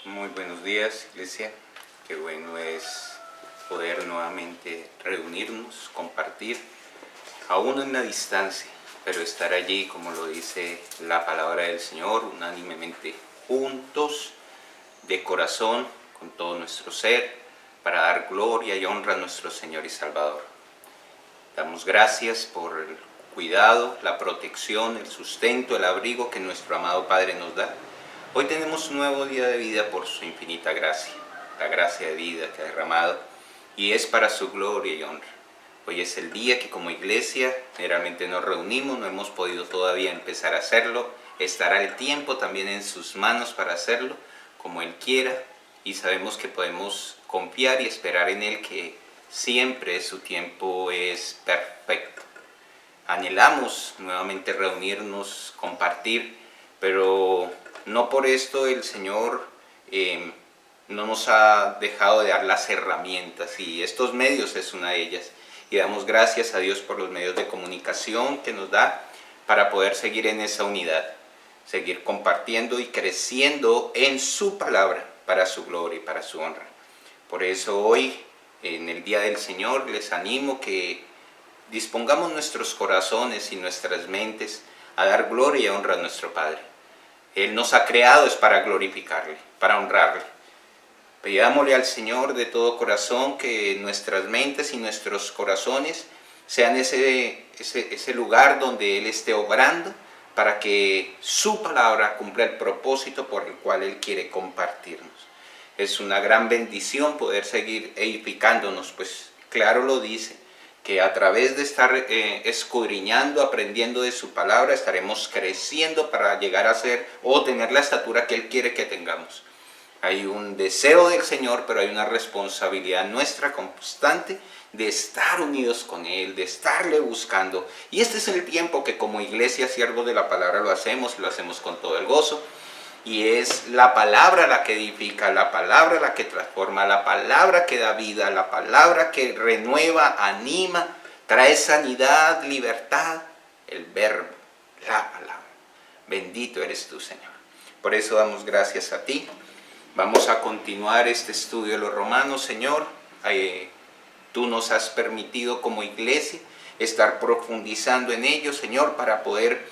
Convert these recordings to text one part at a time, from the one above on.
Muy buenos días, iglesia. Qué bueno es poder nuevamente reunirnos, compartir, aún en la distancia, pero estar allí, como lo dice la palabra del Señor, unánimemente juntos, de corazón, con todo nuestro ser, para dar gloria y honra a nuestro Señor y Salvador. Damos gracias por el cuidado, la protección, el sustento, el abrigo que nuestro amado Padre nos da. Hoy tenemos un nuevo día de vida por su infinita gracia, la gracia de vida que ha derramado, y es para su gloria y honra. Hoy es el día que como iglesia generalmente nos reunimos, no hemos podido todavía empezar a hacerlo, estará el tiempo también en sus manos para hacerlo, como Él quiera, y sabemos que podemos confiar y esperar en Él, que siempre su tiempo es perfecto. Anhelamos nuevamente reunirnos, compartir, pero no por esto el Señor no nos ha dejado de dar las herramientas, y estos medios es una de ellas. Y damos gracias a Dios por los medios de comunicación que nos da para poder seguir en esa unidad, seguir compartiendo y creciendo en su palabra para su gloria y para su honra. Por eso hoy, en el Día del Señor, les animo que dispongamos nuestros corazones y nuestras mentes a dar gloria y honra a nuestro Padre. Él nos ha creado es para glorificarle, para honrarle. Pidámosle al Señor de todo corazón que nuestras mentes y nuestros corazones sean ese lugar donde Él esté obrando, para que su palabra cumpla el propósito por el cual Él quiere compartirnos. Es una gran bendición poder seguir edificándonos, pues claro lo dice, que a través de estar escudriñando, aprendiendo de su palabra, estaremos creciendo para llegar a ser o tener la estatura que Él quiere que tengamos. Hay un deseo del Señor, pero hay una responsabilidad nuestra constante de estar unidos con Él, de estarle buscando. Y este es el tiempo que como iglesia, siervos de la palabra, lo hacemos con todo el gozo. Y es la palabra la que edifica, la palabra la que transforma, la palabra que da vida, la palabra que renueva, anima, trae sanidad, libertad, el verbo, la palabra. Bendito eres tú, Señor. Por eso damos gracias a ti. Vamos a continuar este estudio de los Romanos, Señor. Tú nos has permitido como iglesia estar profundizando en ello, Señor, para poder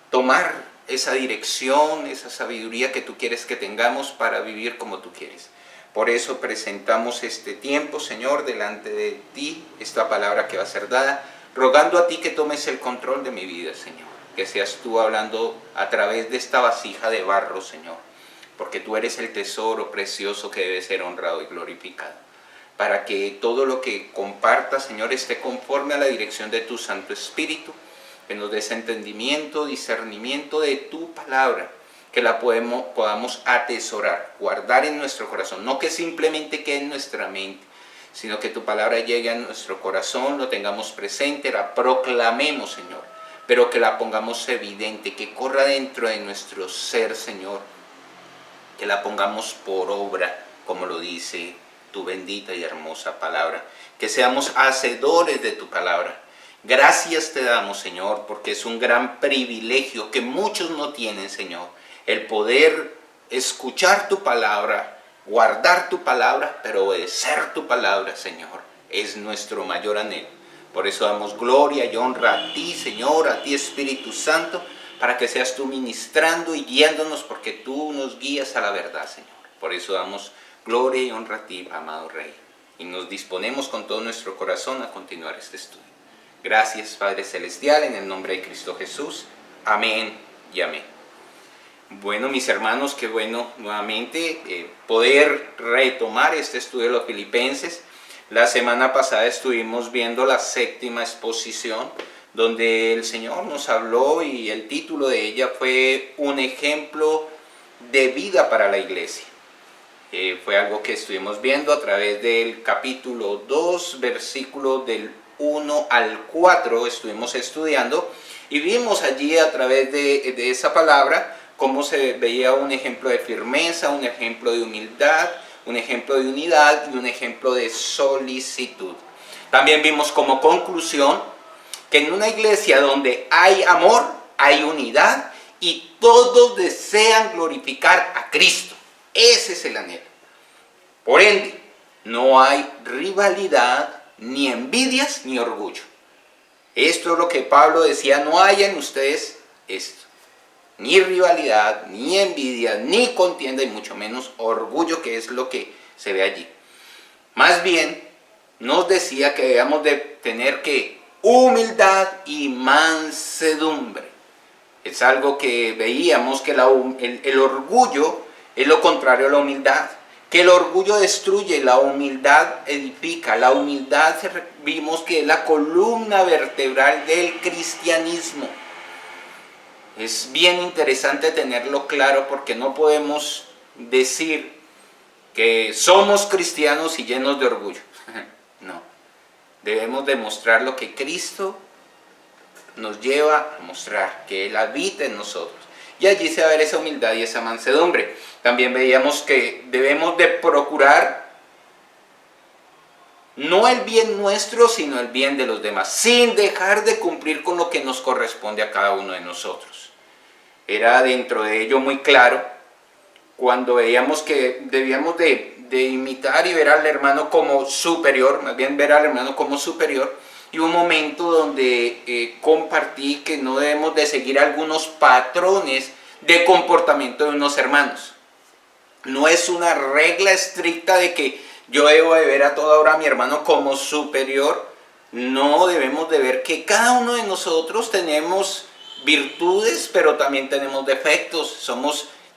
tomar esa dirección, esa sabiduría que tú quieres que tengamos para vivir como tú quieres. Por eso presentamos este tiempo, Señor, delante de ti, esta palabra que va a ser dada, rogando a ti que tomes el control de mi vida, Señor. Que seas tú hablando a través de esta vasija de barro, Señor, porque tú eres el tesoro precioso que debe ser honrado y glorificado. Para que todo lo que comparta, Señor, esté conforme a la dirección de tu Santo Espíritu, que nos des entendimiento, discernimiento de tu palabra, que la podamos atesorar, guardar en nuestro corazón, no que simplemente quede en nuestra mente, sino que tu palabra llegue a nuestro corazón, lo tengamos presente, la proclamemos, Señor, pero que la pongamos evidente, que corra dentro de nuestro ser, Señor, que la pongamos por obra, como lo dice tu bendita y hermosa palabra, que seamos hacedores de tu palabra. Gracias te damos, Señor, porque es un gran privilegio que muchos no tienen, Señor, el poder escuchar tu palabra, guardar tu palabra, pero obedecer tu palabra, Señor, es nuestro mayor anhelo. Por eso damos gloria y honra a ti, Señor, a ti, Espíritu Santo, para que seas tú ministrando y guiándonos, porque tú nos guías a la verdad, Señor. Por eso damos gloria y honra a ti, amado Rey, y nos disponemos con todo nuestro corazón a continuar este estudio. Gracias, Padre Celestial, en el nombre de Cristo Jesús. Amén y amén. Bueno, mis hermanos, qué bueno nuevamente poder retomar este estudio de los Filipenses. La semana pasada estuvimos viendo la séptima exposición, donde el Señor nos habló y el título de ella fue un ejemplo de vida para la iglesia. Fue algo que estuvimos viendo a través del capítulo 2, versículo del 1 al 4, estuvimos estudiando y vimos allí a través de esa palabra cómo se veía un ejemplo de firmeza, un ejemplo de humildad, un ejemplo de unidad y un ejemplo de solicitud. También vimos como conclusión que en una iglesia donde hay amor, hay unidad y todos desean glorificar a Cristo. Ese es el anhelo. Por ende, no hay rivalidad, ni envidias, ni orgullo. Esto es lo que Pablo decía, no haya en ustedes esto. Ni rivalidad, ni envidia, ni contienda, y mucho menos orgullo, que es lo que se ve allí. Más bien, nos decía que debíamos de tener que humildad y mansedumbre. Es algo que veíamos que el orgullo es lo contrario a la humildad. Que el orgullo destruye, la humildad edifica. La humildad vimos que es la columna vertebral del cristianismo. Es bien interesante tenerlo claro porque no podemos decir que somos cristianos y llenos de orgullo. No. Debemos demostrar lo que Cristo nos lleva a mostrar, que Él habita en nosotros. Y allí se va a ver esa humildad y esa mansedumbre. También veíamos que debemos de procurar no el bien nuestro, sino el bien de los demás, sin dejar de cumplir con lo que nos corresponde a cada uno de nosotros. Era dentro de ello muy claro cuando veíamos que debíamos de imitar y ver al hermano como superior, más bien ver al hermano como superior, y un momento donde compartí que no debemos de seguir algunos patrones de comportamiento de unos hermanos. No es una regla estricta de que yo debo de ver a toda hora a mi hermano como superior. No, debemos de ver que cada uno de nosotros tenemos virtudes, pero también tenemos defectos.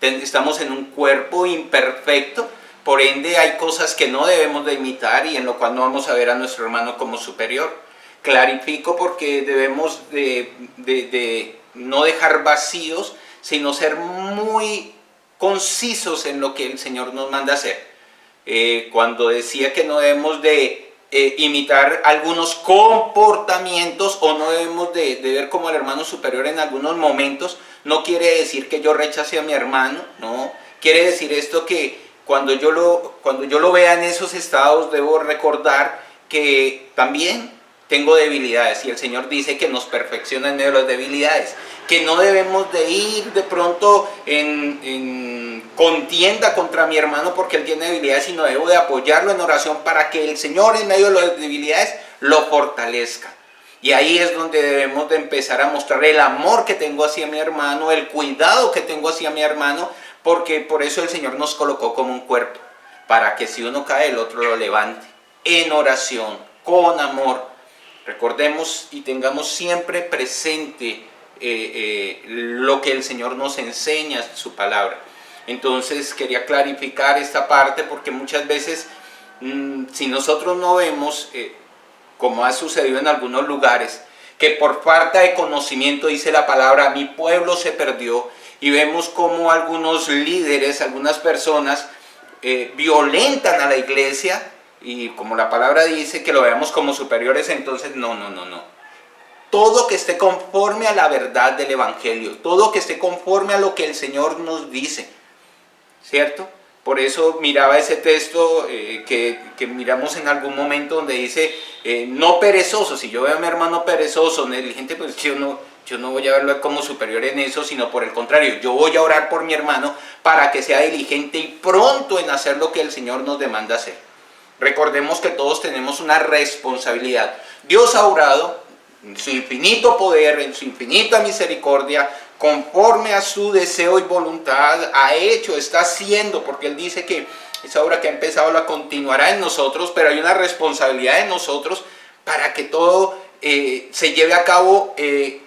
Estamos en un cuerpo imperfecto, por ende hay cosas que no debemos de imitar y en lo cual no vamos a ver a nuestro hermano como superior. Clarifico porque debemos de no dejar vacíos, sino ser muy concisos en lo que el Señor nos manda hacer. Cuando decía que no debemos de imitar algunos comportamientos o no debemos de ver como el hermano superior en algunos momentos, no quiere decir que yo rechace a mi hermano, no. Quiere decir esto que cuando yo lo vea en esos estados debo recordar que también tengo debilidades y el Señor dice que nos perfecciona en medio de las debilidades, que no debemos de ir de pronto en contienda contra mi hermano porque él tiene debilidades, sino debo de apoyarlo en oración para que el Señor en medio de las debilidades lo fortalezca. Y ahí es donde debemos de empezar a mostrar el amor que tengo hacia mi hermano, el cuidado que tengo hacia mi hermano, porque por eso el Señor nos colocó como un cuerpo, para que si uno cae el otro lo levante, en oración, con amor. Recordemos y tengamos siempre presente lo que el Señor nos enseña en su palabra. Entonces quería clarificar esta parte porque muchas veces si nosotros no vemos, como ha sucedido en algunos lugares, que por falta de conocimiento, dice la palabra, mi pueblo se perdió, y vemos como algunos líderes, algunas personas violentan a la iglesia, y como la palabra dice que lo veamos como superiores, entonces no. Todo que esté conforme a la verdad del evangelio, todo que esté conforme a lo que el Señor nos dice, ¿cierto? Por eso miraba ese texto que miramos en algún momento donde dice no perezoso. Si yo veo a mi hermano perezoso, negligente, pues yo no voy a verlo como superior en eso, sino por el contrario, yo voy a orar por mi hermano para que sea diligente y pronto en hacer lo que el Señor nos demanda hacer. Recordemos que todos tenemos una responsabilidad. Dios ha obrado en su infinito poder, en su infinita misericordia, conforme a su deseo y voluntad, ha hecho, está haciendo, porque Él dice que esa obra que ha empezado la continuará en nosotros, pero hay una responsabilidad en nosotros para que todo se lleve a cabo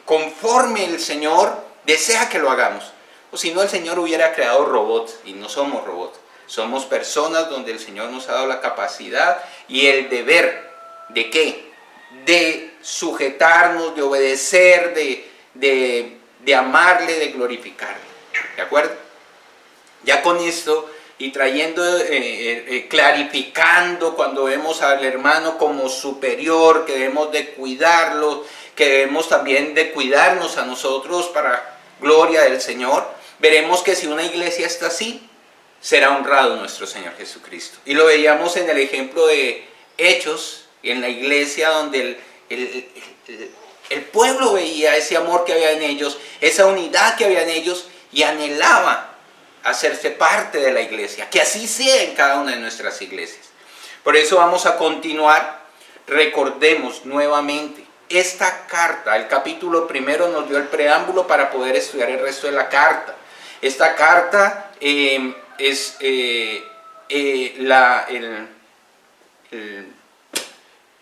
conforme el Señor desea que lo hagamos. O si no, el Señor hubiera creado robots, y no somos robots. Somos personas donde el Señor nos ha dado la capacidad y el deber de ¿qué? De sujetarnos, de obedecer, de amarle, de glorificarle. ¿De acuerdo? Ya con esto y trayendo, clarificando cuando vemos al hermano como superior, que debemos de cuidarlo, que debemos también de cuidarnos a nosotros para gloria del Señor, veremos que si una iglesia está así, será honrado nuestro Señor Jesucristo. Y lo veíamos en el ejemplo de Hechos, en la iglesia donde el pueblo veía ese amor que había en ellos, esa unidad que había en ellos y anhelaba hacerse parte de la iglesia, que así sea en cada una de nuestras iglesias. Por eso vamos a continuar. Recordemos nuevamente, esta carta, el capítulo primero nos dio el preámbulo para poder estudiar el resto de la carta. Esta carta es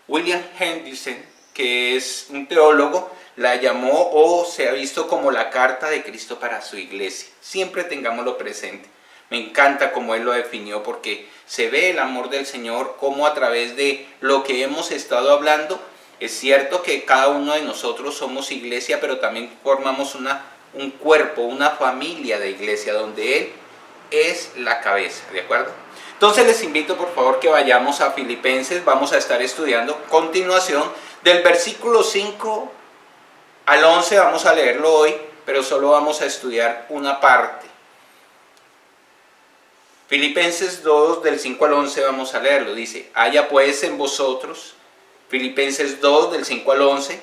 William Hendriksen, que es un teólogo, la llamó o se ha visto como la carta de Cristo para su iglesia. Siempre tengámoslo presente. Me encanta cómo él lo definió, porque se ve el amor del Señor, como a través de lo que hemos estado hablando. Es cierto que cada uno de nosotros somos iglesia, pero también formamos un cuerpo, una familia de iglesia, donde Él es la cabeza, ¿de acuerdo? Entonces les invito por favor que vayamos a Filipenses. Vamos a estar estudiando continuación del versículo 5 al 11, vamos a leerlo hoy, pero solo vamos a estudiar una parte. Filipenses 2, del 5 al 11, vamos a leerlo. Dice: haya pues en vosotros, Filipenses 2, del 5 al 11,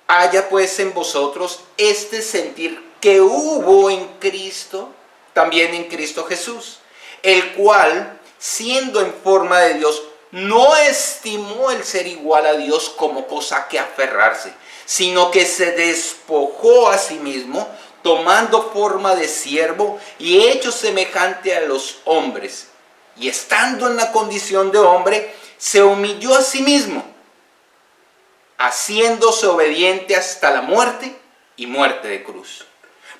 haya pues en vosotros este sentir que hubo en Cristo, también en Cristo Jesús, el cual, siendo en forma de Dios, no estimó el ser igual a Dios como cosa que aferrarse, sino que se despojó a sí mismo, tomando forma de siervo y hecho semejante a los hombres, y estando en la condición de hombre, se humilló a sí mismo, haciéndose obediente hasta la muerte y muerte de cruz.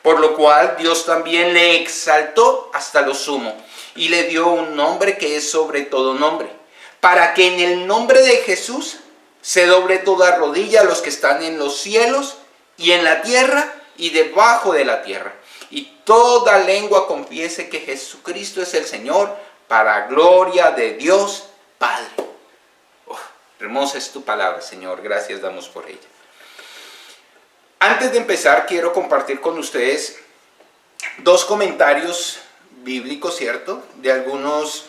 Por lo cual Dios también le exaltó hasta lo sumo y le dio un nombre que es sobre todo nombre, para que en el nombre de Jesús se doble toda rodilla a los que están en los cielos y en la tierra y debajo de la tierra, y toda lengua confiese que Jesucristo es el Señor, para gloria de Dios Padre. Hermosa es tu palabra, Señor, gracias damos por ella. Antes de empezar, quiero compartir con ustedes dos comentarios bíblicos, ¿cierto? De algunos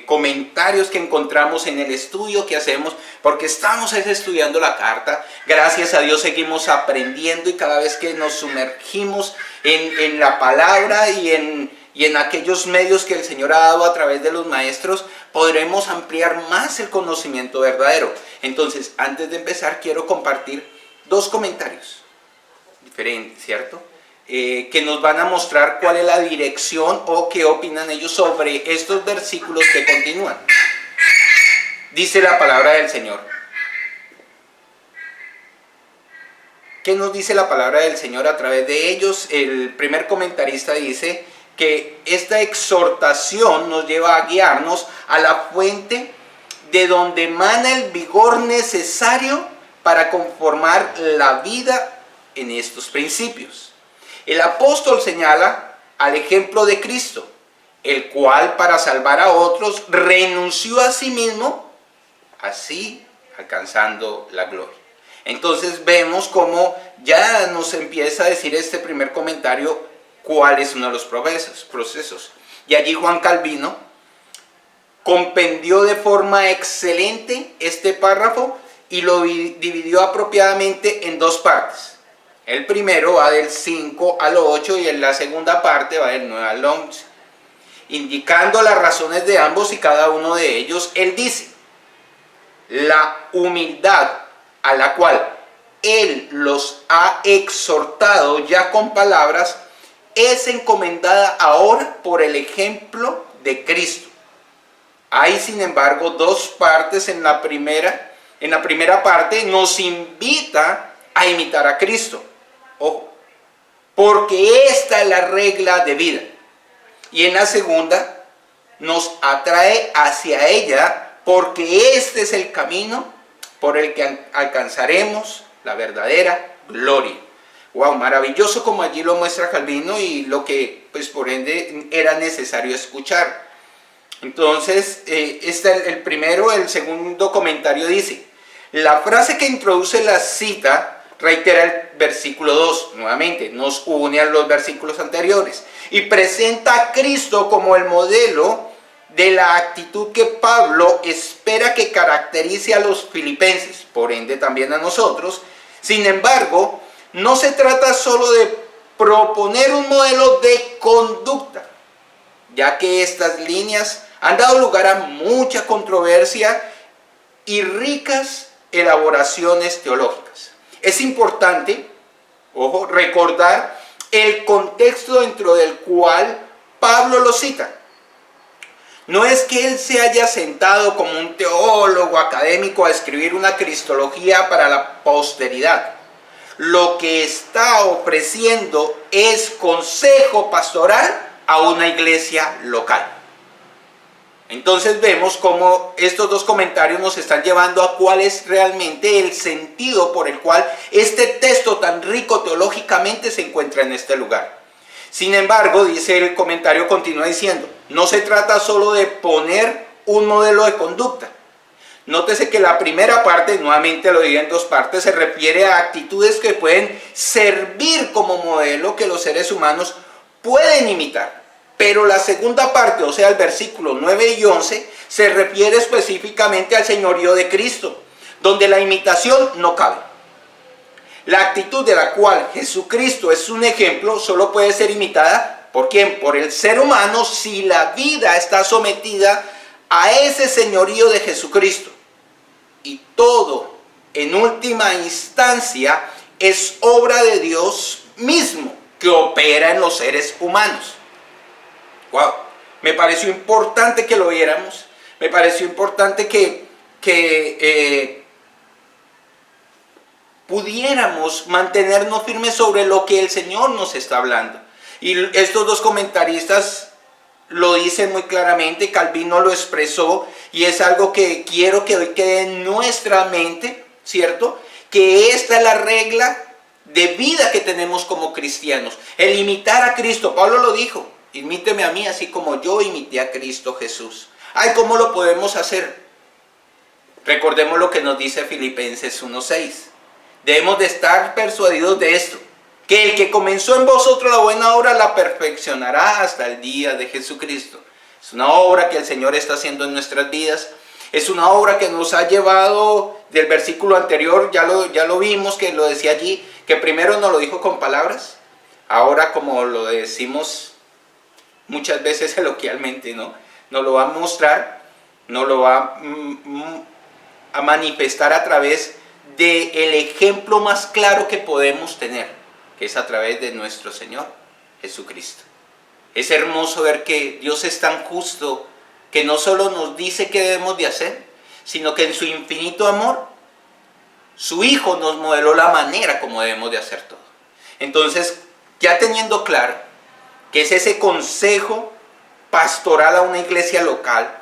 comentarios que encontramos en el estudio que hacemos, porque estamos estudiando la carta. Gracias a Dios seguimos aprendiendo, y cada vez que nos sumergimos en la palabra y en aquellos medios que el Señor ha dado a través de los maestros, podremos ampliar más el conocimiento verdadero. Entonces, antes de empezar, quiero compartir dos comentarios diferentes, ¿cierto? Que nos van a mostrar cuál es la dirección o qué opinan ellos sobre estos versículos que continúan. Dice la palabra del Señor. ¿Qué nos dice la palabra del Señor a través de ellos? El primer comentarista dice que esta exhortación nos lleva a guiarnos a la fuente de donde emana el vigor necesario para conformar la vida en estos principios. El apóstol señala al ejemplo de Cristo, el cual para salvar a otros renunció a sí mismo, así alcanzando la gloria. Entonces vemos cómo ya nos empieza a decir este primer comentario cuál es uno de los procesos. Y allí Juan Calvino compendió de forma excelente este párrafo y lo dividió apropiadamente en dos partes. El primero va del 5 al 8 y en la segunda parte va del 9 al 11. Indicando las razones de ambos y cada uno de ellos, él dice: la humildad a la cual él los ha exhortado ya con palabras es encomendada ahora por el ejemplo de Cristo. Hay, sin embargo, dos partes. En la primera parte nos invita a imitar a Cristo. Ojo, porque esta es la regla de vida. Y en la segunda nos atrae hacia ella, porque este es el camino por el que alcanzaremos la verdadera gloria. Wow, maravilloso como allí lo muestra Calvino y lo que pues por ende era necesario escuchar. Entonces, el segundo comentario dice: la frase que introduce la cita reitera el versículo 2, nuevamente, nos une a los versículos anteriores y presenta a Cristo como el modelo de la actitud que Pablo espera que caracterice a los filipenses, por ende también a nosotros. Sin embargo, no se trata solo de proponer un modelo de conducta, ya que estas líneas han dado lugar a mucha controversia y ricas elaboraciones teológicas. Es importante, ojo, recordar el contexto dentro del cual Pablo lo cita. No es que él se haya sentado como un teólogo académico a escribir una cristología para la posteridad. Lo que está ofreciendo es consejo pastoral a una iglesia local. Entonces vemos cómo estos dos comentarios nos están llevando a cuál es realmente el sentido por el cual este texto tan rico teológicamente se encuentra en este lugar. Sin embargo, dice el comentario, continúa diciendo, no se trata solo de poner un modelo de conducta. Nótese que la primera parte, nuevamente lo digo en dos partes, se refiere a actitudes que pueden servir como modelo que los seres humanos pueden imitar. Pero la segunda parte, o sea, el versículo 9 y 11, se refiere específicamente al señorío de Cristo, donde la imitación no cabe. La actitud de la cual Jesucristo es un ejemplo solo puede ser imitada, ¿por quién? Por el ser humano, si la vida está sometida a ese señorío de Jesucristo. Y todo, en última instancia, es obra de Dios mismo, que opera en los seres humanos. Wow, me pareció importante que lo viéramos, me pareció importante que pudiéramos mantenernos firmes sobre lo que el Señor nos está hablando. Y estos dos comentaristas lo dicen muy claramente, Calvino lo expresó, y es algo que quiero que hoy quede en nuestra mente, ¿cierto? Que esta es la regla de vida que tenemos como cristianos, el imitar a Cristo. Pablo lo dijo, imíteme a mí así como yo imité a Cristo Jesús. Ay, ¿cómo lo podemos hacer? Recordemos lo que nos dice Filipenses 1:6. Debemos de estar persuadidos de esto, que el que comenzó en vosotros la buena obra la perfeccionará hasta el día de Jesucristo. Es una obra que el Señor está haciendo en nuestras vidas. Es una obra que nos ha llevado, del versículo anterior, ya lo vimos, que lo decía allí, que primero nos lo dijo con palabras, ahora como lo decimos muchas veces coloquialmente, ¿no? Nos lo va a mostrar, nos lo va a manifestar a través del ejemplo más claro que podemos tener, que es a través de nuestro Señor Jesucristo. Es hermoso ver que Dios es tan justo que no solo nos dice qué debemos de hacer, sino que en su infinito amor, su Hijo nos modeló la manera como debemos de hacer todo. Entonces, ya teniendo claro que es ese consejo pastoral a una iglesia local,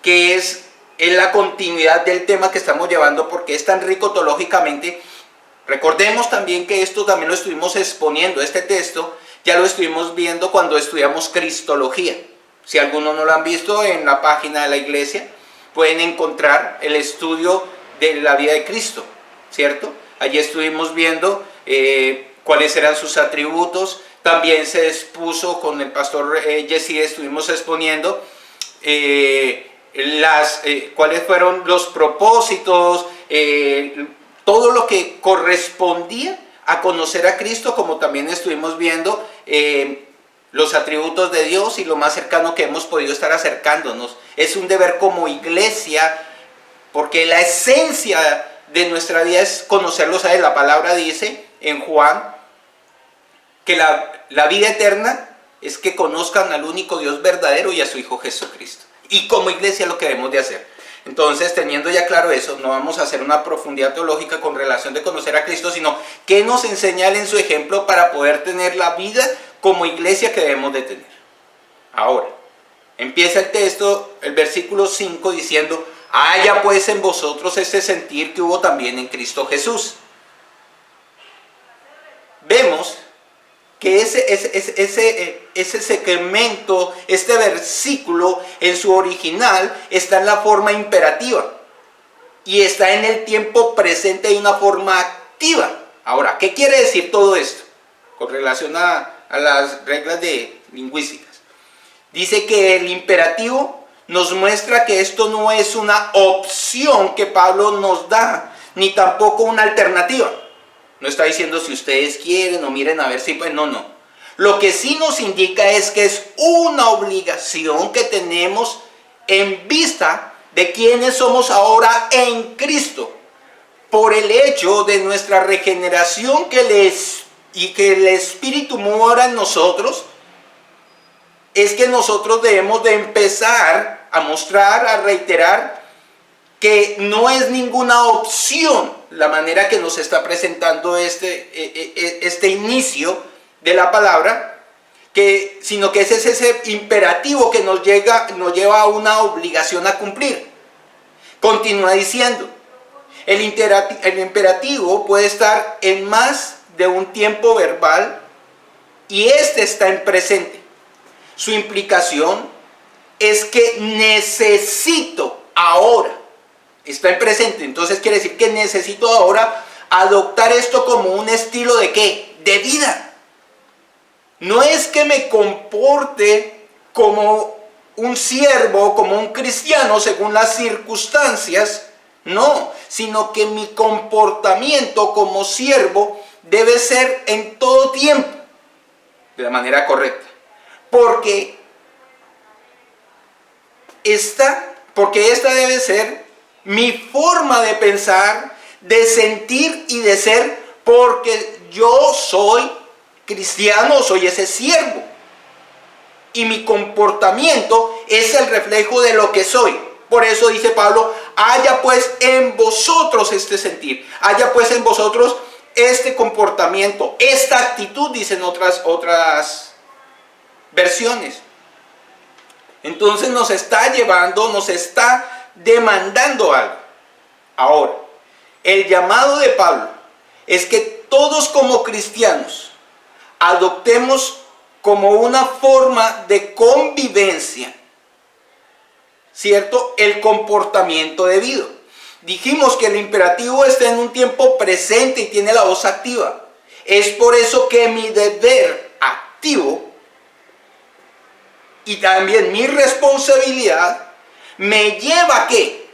que es la continuidad del tema que estamos llevando, porque es tan rico teológicamente. Recordemos también que esto también lo estuvimos exponiendo, este texto ya lo estuvimos viendo cuando estudiamos Cristología. Si algunos no lo han visto, en la página de la iglesia pueden encontrar el estudio de la vida de Cristo, ¿cierto? Allí estuvimos viendo cuáles eran sus atributos. También se expuso con el pastor Jesse, estuvimos exponiendo cuáles fueron los propósitos, todo lo que correspondía a conocer a Cristo, como también estuvimos viendo los atributos de Dios y lo más cercano que hemos podido estar acercándonos. Es un deber como iglesia, porque la esencia de nuestra vida es conocerlos a Él. La palabra dice en Juan que la vida eterna es que conozcan al único Dios verdadero y a su Hijo Jesucristo. Y como iglesia lo que debemos de hacer. Entonces, teniendo ya claro eso, no vamos a hacer una profundidad teológica con relación de conocer a Cristo, sino que nos enseña Él en su ejemplo para poder tener la vida como iglesia que debemos de tener. Ahora, empieza el texto, el versículo 5, diciendo: haya pues en vosotros este sentir que hubo también en Cristo Jesús. Vemos que ese segmento, este versículo en su original está en la forma imperativa y está en el tiempo presente de una forma activa. Ahora, ¿qué quiere decir todo esto con relación a las reglas lingüísticas? Dice que el imperativo nos muestra que esto no es una opción que Pablo nos da, ni tampoco una alternativa. No está diciendo si ustedes quieren o miren a ver si, pues no. Lo que sí nos indica es que es una obligación que tenemos en vista de quienes somos ahora en Cristo, por el hecho de nuestra regeneración y que el Espíritu mora en nosotros. Es que nosotros debemos de empezar a mostrar, a reiterar que no es ninguna opción la manera que nos está presentando este inicio de la palabra, sino que ese es ese imperativo que nos lleva a una obligación a cumplir. Continúa diciendo, el imperativo puede estar en más de un tiempo verbal y está en presente. Su implicación es que necesito ahora, está en presente, entonces quiere decir que necesito ahora adoptar esto como un estilo de ¿qué? De vida. No es que me comporte como un siervo, como un cristiano según las circunstancias, no, sino que mi comportamiento como siervo debe ser en todo tiempo de la manera correcta. Porque esta debe ser mi forma de pensar, de sentir y de ser, porque yo soy cristiano, soy ese siervo. Y mi comportamiento es el reflejo de lo que soy. Por eso dice Pablo, haya pues en vosotros este sentir, haya pues en vosotros este comportamiento, esta actitud, dicen otras versiones. Entonces nos está demandando algo. Ahora, el llamado de Pablo es que todos como cristianos adoptemos como una forma de convivencia, ¿cierto?, el comportamiento debido. Dijimos que el imperativo está en un tiempo presente y tiene la voz activa. Es por eso que mi deber activo y también mi responsabilidad me lleva ¿a qué?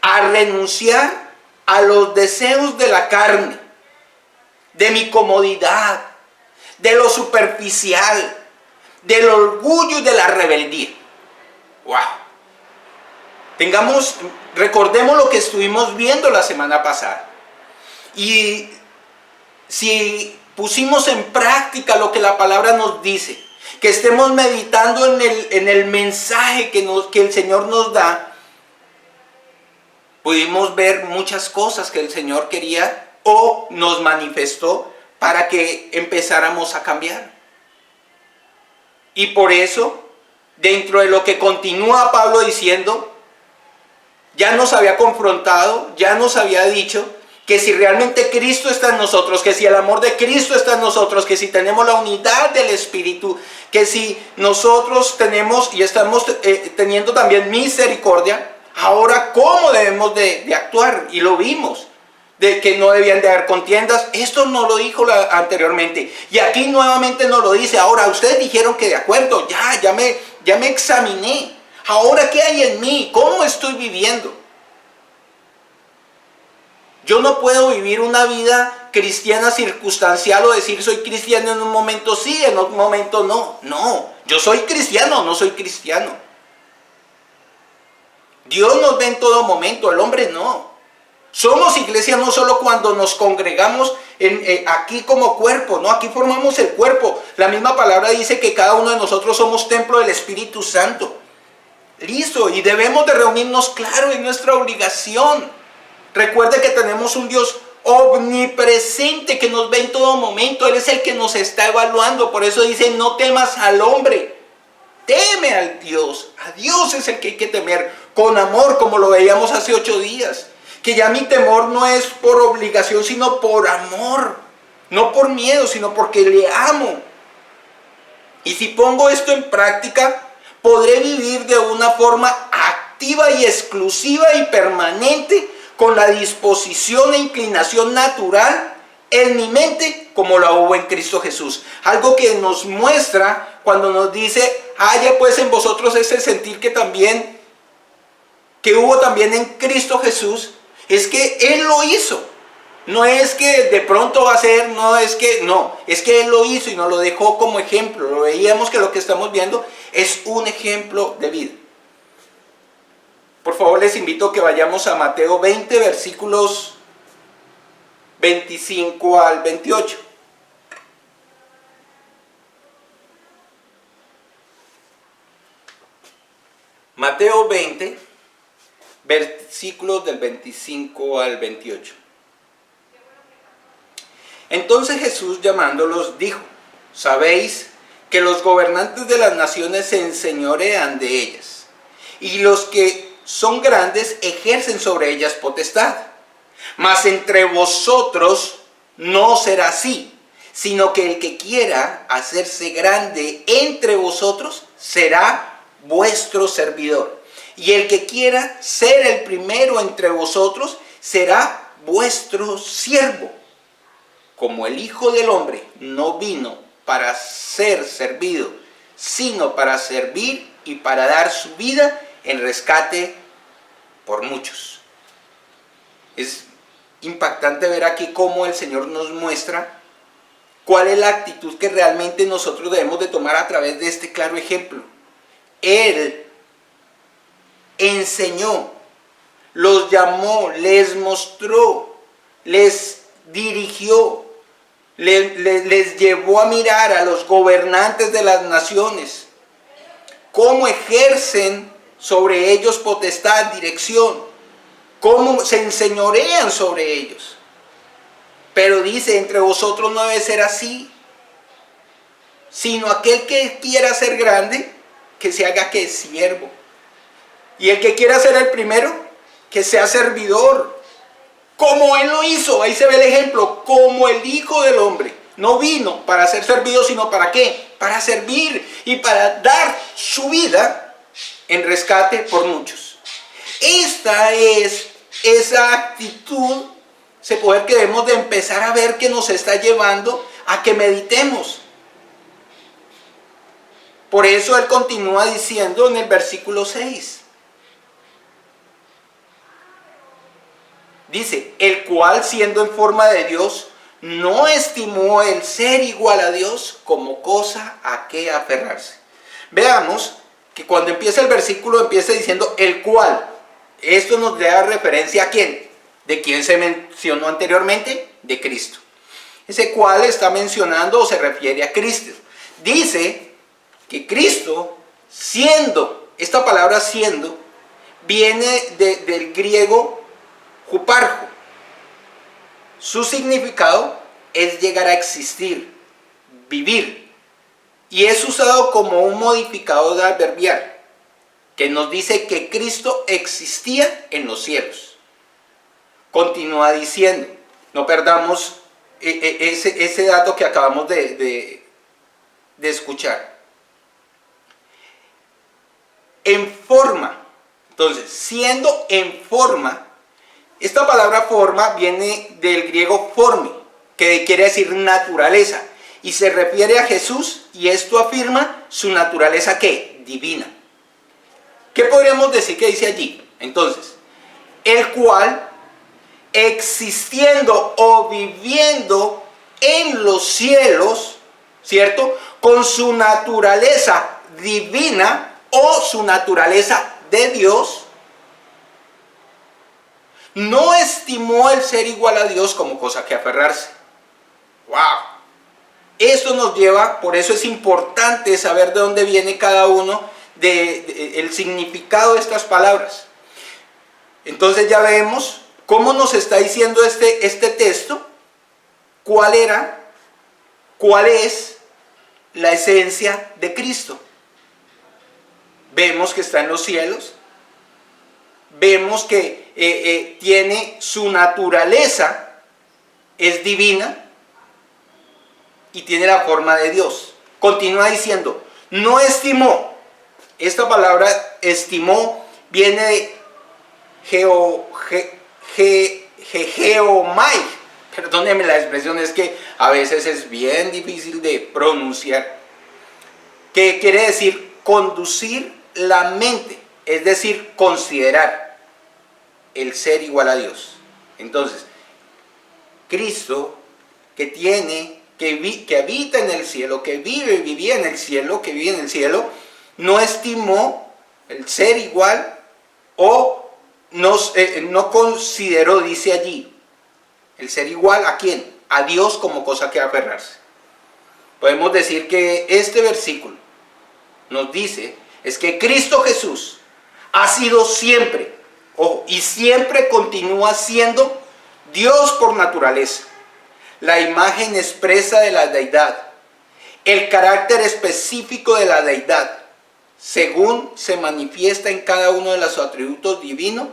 A renunciar a los deseos de la carne, de mi comodidad, de lo superficial, del orgullo y de la rebeldía. ¡Wow! Recordemos lo que estuvimos viendo la semana pasada. Y si pusimos en práctica lo que la palabra nos dice, que estemos meditando en el mensaje que el Señor nos da, pudimos ver muchas cosas que el Señor quería o nos manifestó para que empezáramos a cambiar. Y por eso, dentro de lo que continúa Pablo diciendo, ya nos había confrontado, ya nos había dicho que si realmente Cristo está en nosotros, que si el amor de Cristo está en nosotros, que si tenemos la unidad del Espíritu, que si nosotros tenemos y estamos teniendo también misericordia, ahora ¿cómo debemos de actuar? Y lo vimos, de que no debían de haber contiendas. Esto no lo dijo anteriormente, y aquí nuevamente nos lo dice. Ahora, ustedes dijeron que de acuerdo, ya me examiné. Ahora, ¿qué hay en mí? ¿Cómo estoy viviendo? Yo no puedo vivir una vida cristiana circunstancial o decir soy cristiano en un momento sí, en otro momento no. No, yo soy cristiano, no soy cristiano. Dios nos ve en todo momento, el hombre no. Somos iglesia no solo cuando nos congregamos aquí como cuerpo, no, aquí formamos el cuerpo. La misma palabra dice que cada uno de nosotros somos templo del Espíritu Santo. Listo, y debemos de reunirnos, claro, en nuestra obligación. Recuerde que tenemos un Dios omnipresente que nos ve en todo momento. Él es el que nos está evaluando. Por eso dice, no temas al hombre, teme al Dios. A Dios es el que hay que temer con amor, como lo veíamos hace 8 días. Que ya mi temor no es por obligación, sino por amor. No por miedo, sino porque le amo. Y si pongo esto en práctica, podré vivir de una forma activa y exclusiva y permanente, con la disposición e inclinación natural en mi mente como la hubo en Cristo Jesús. Algo que nos muestra cuando nos dice, haya pues en vosotros ese sentir que hubo también en Cristo Jesús, es que Él lo hizo. No es que de pronto va a ser, no, es que Él lo hizo y nos lo dejó como ejemplo. Lo veíamos que lo que estamos viendo es un ejemplo de vida. Por favor, les invito a que vayamos a Mateo 20, versículos 25 al 28. Mateo 20, versículos del 25 al 28. Entonces Jesús, llamándolos, dijo: sabéis que los gobernantes de las naciones se enseñorean de ellas, y los que son grandes ejercen sobre ellas potestad. Mas entre vosotros no será así, sino que el que quiera hacerse grande entre vosotros será vuestro servidor. Y el que quiera ser el primero entre vosotros será vuestro siervo. Como el Hijo del Hombre no vino para ser servido, sino para servir y para dar su vida en rescate por muchos. Es impactante ver aquí cómo el Señor nos muestra cuál es la actitud que realmente nosotros debemos de tomar a través de este claro ejemplo. Él enseñó, los llamó, les mostró, les dirigió, les llevó a mirar a los gobernantes de las naciones, cómo ejercen sobre ellos potestad, dirección, cómo se enseñorean sobre ellos. Pero dice, entre vosotros no debe ser así, sino aquel que quiera ser grande, que se haga que siervo. Y el que quiera ser el primero, que sea servidor. Como Él lo hizo, ahí se ve el ejemplo, como el Hijo del Hombre. No vino para ser servido, sino ¿para qué? Para servir y para dar su vida en rescate por muchos. Esta es esa actitud, ese poder que debemos de empezar a ver que nos está llevando a que meditemos. Por eso Él continúa diciendo en el versículo 6. Dice, el cual siendo en forma de Dios, no estimó el ser igual a Dios como cosa a que aferrarse. Veamos que cuando empieza el versículo empieza diciendo el cual. Esto nos da referencia a quién. ¿De quién se mencionó anteriormente? De Cristo. Ese cual está mencionando o se refiere a Cristo. Dice que Cristo siendo, esta palabra siendo, viene del griego huparjo. Su significado es llegar a existir, vivir, y es usado como un modificador adverbial que nos dice que Cristo existía en los cielos. Continúa diciendo, no perdamos ese dato que acabamos de escuchar. En forma, entonces, siendo en forma. Esta palabra forma viene del griego forme, que quiere decir naturaleza, y se refiere a Jesús, y esto afirma su naturaleza, ¿qué? Divina. ¿Qué podríamos decir que dice allí? Entonces, el cual, existiendo o viviendo en los cielos, ¿cierto? Con su naturaleza divina o su naturaleza de Dios, no estimó el ser igual a Dios como cosa que aferrarse. ¡Wow! Esto nos lleva, por eso es importante saber de dónde viene cada uno, el significado de estas palabras. Entonces ya vemos cómo nos está diciendo este texto, cuál es la esencia de Cristo. Vemos que está en los cielos. Vemos que tiene su naturaleza, es divina y tiene la forma de Dios. Continúa diciendo, no estimó. Esta palabra estimó viene de geomai. Perdónenme la expresión, es que a veces es bien difícil de pronunciar. Que quiere decir conducir la mente. Es decir, considerar el ser igual a Dios. Entonces, Cristo, que habita en el cielo, que vivía en el cielo, no estimó el ser igual o no consideró, dice allí, el ser igual ¿a quién? A Dios como cosa que aferrarse. Podemos decir que este versículo nos dice es que Cristo Jesús ha sido siempre, y siempre continúa siendo Dios por naturaleza, la imagen expresa de la deidad, el carácter específico de la deidad, según se manifiesta en cada uno de los atributos divinos,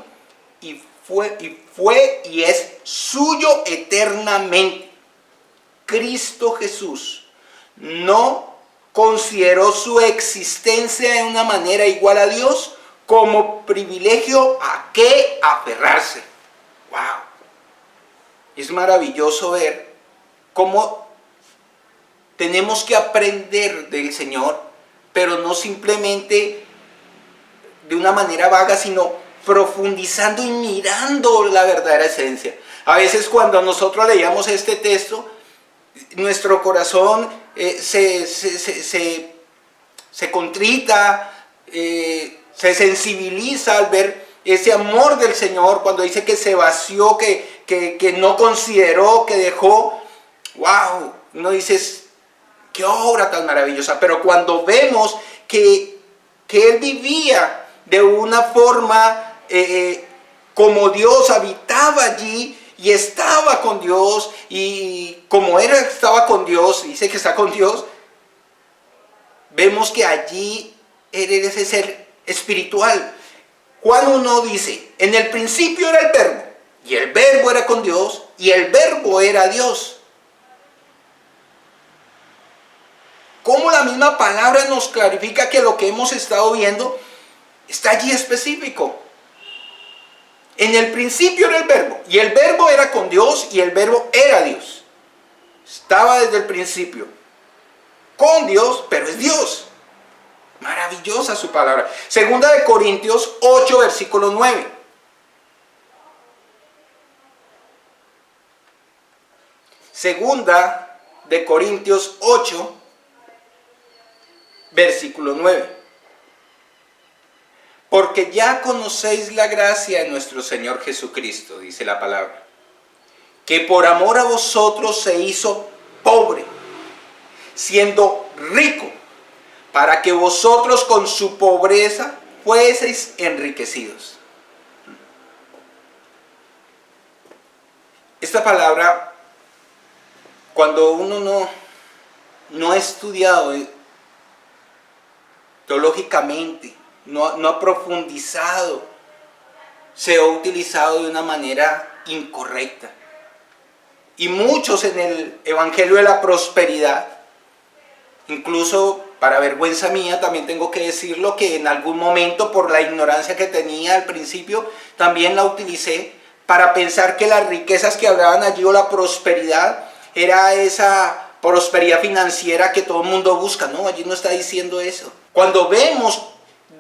y fue y es suyo eternamente. Cristo Jesús no consideró su existencia de una manera igual a Dios como privilegio a qué aferrarse. ¡Wow! Es maravilloso ver cómo tenemos que aprender del Señor, pero no simplemente de una manera vaga, sino profundizando y mirando la verdadera esencia. A veces cuando nosotros leíamos este texto, nuestro corazón se contrita, se sensibiliza al ver ese amor del Señor, cuando dice que se vació, que no consideró, que dejó. ¡Wow! No dices, qué obra tan maravillosa. Pero cuando vemos que Él vivía de una forma como Dios, habitaba allí y estaba con Dios, y como Él estaba con Dios, dice que está con Dios, vemos que allí Él era ese ser espiritual. Juan 1 dice, en el principio era el Verbo, y el Verbo era con Dios, y el Verbo era Dios. Cómo la misma palabra nos clarifica que lo que hemos estado viendo está allí específico. En el principio era el Verbo, y el Verbo era con Dios, y el Verbo era Dios. Estaba desde el principio con Dios, pero es Dios. Maravillosa su palabra. Segunda de Corintios 8, versículo 9. Segunda de Corintios 8, versículo 9. Porque ya conocéis la gracia de nuestro Señor Jesucristo, dice la palabra, que por amor a vosotros se hizo pobre, siendo rico, para que vosotros con su pobreza fueseis enriquecidos. Esta palabra, cuando uno no ha estudiado teológicamente, no ha profundizado, se ha utilizado de una manera incorrecta. Y muchos en el Evangelio de la Prosperidad, incluso para vergüenza mía también tengo que decirlo, que en algún momento por la ignorancia que tenía al principio, también la utilicé para pensar que las riquezas que hablaban allí o la prosperidad era esa prosperidad financiera que todo el mundo busca. No, allí no está diciendo eso. Cuando vemos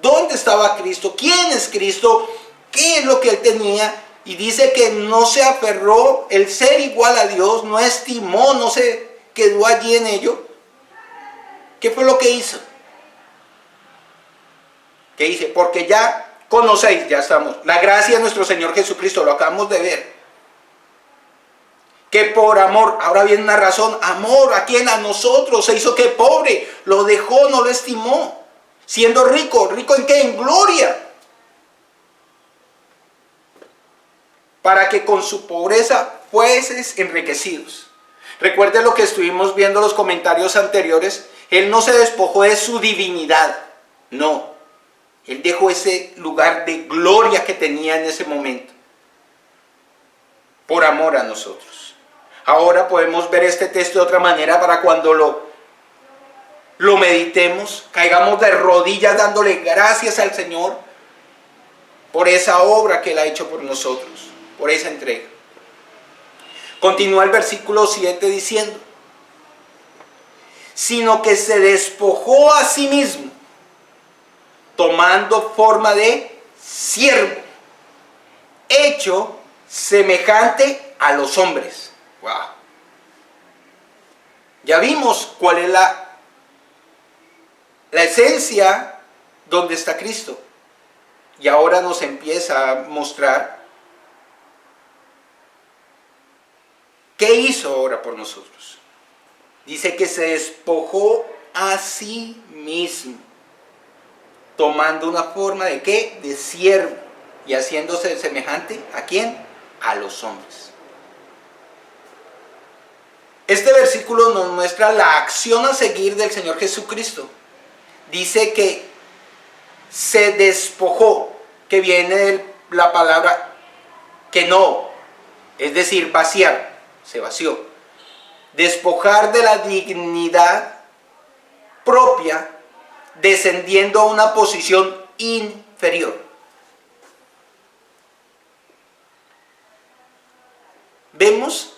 dónde estaba Cristo, quién es Cristo, qué es lo que Él tenía, y dice que no se aferró el ser igual a Dios, no estimó, no se quedó allí en ello. ¿Qué fue lo que hizo? ¿Qué dice? Porque ya conocéis, ya estamos, la gracia de nuestro Señor Jesucristo, lo acabamos de ver. Que por amor, ahora viene una razón, amor, ¿a quién? A nosotros, se hizo que pobre, lo dejó, no lo estimó. Siendo rico, ¿rico en qué? En gloria. Para que con su pobreza fueses enriquecidos. Recuerden lo que estuvimos viendo en los comentarios anteriores. Él no se despojó de su divinidad. No. Él dejó ese lugar de gloria que tenía en ese momento. Por amor a nosotros. Ahora podemos ver este texto de otra manera para cuando lo meditemos, caigamos de rodillas dándole gracias al Señor por esa obra que Él ha hecho por nosotros, por esa entrega. Continúa el versículo 7 diciendo, sino que se despojó a sí mismo, tomando forma de siervo, hecho semejante a los hombres. Wow. Ya vimos cuál es la esencia donde está Cristo. Y ahora nos empieza a mostrar qué hizo ahora por nosotros. Dice que se despojó a sí mismo, tomando una forma de ¿qué? De siervo, y haciéndose semejante ¿a quién? A los hombres. Este versículo nos muestra la acción a seguir del Señor Jesucristo. Dice que se despojó, que viene de la palabra que no, es decir, vaciar, se vació. Despojar de la dignidad propia, descendiendo a una posición inferior. Vemos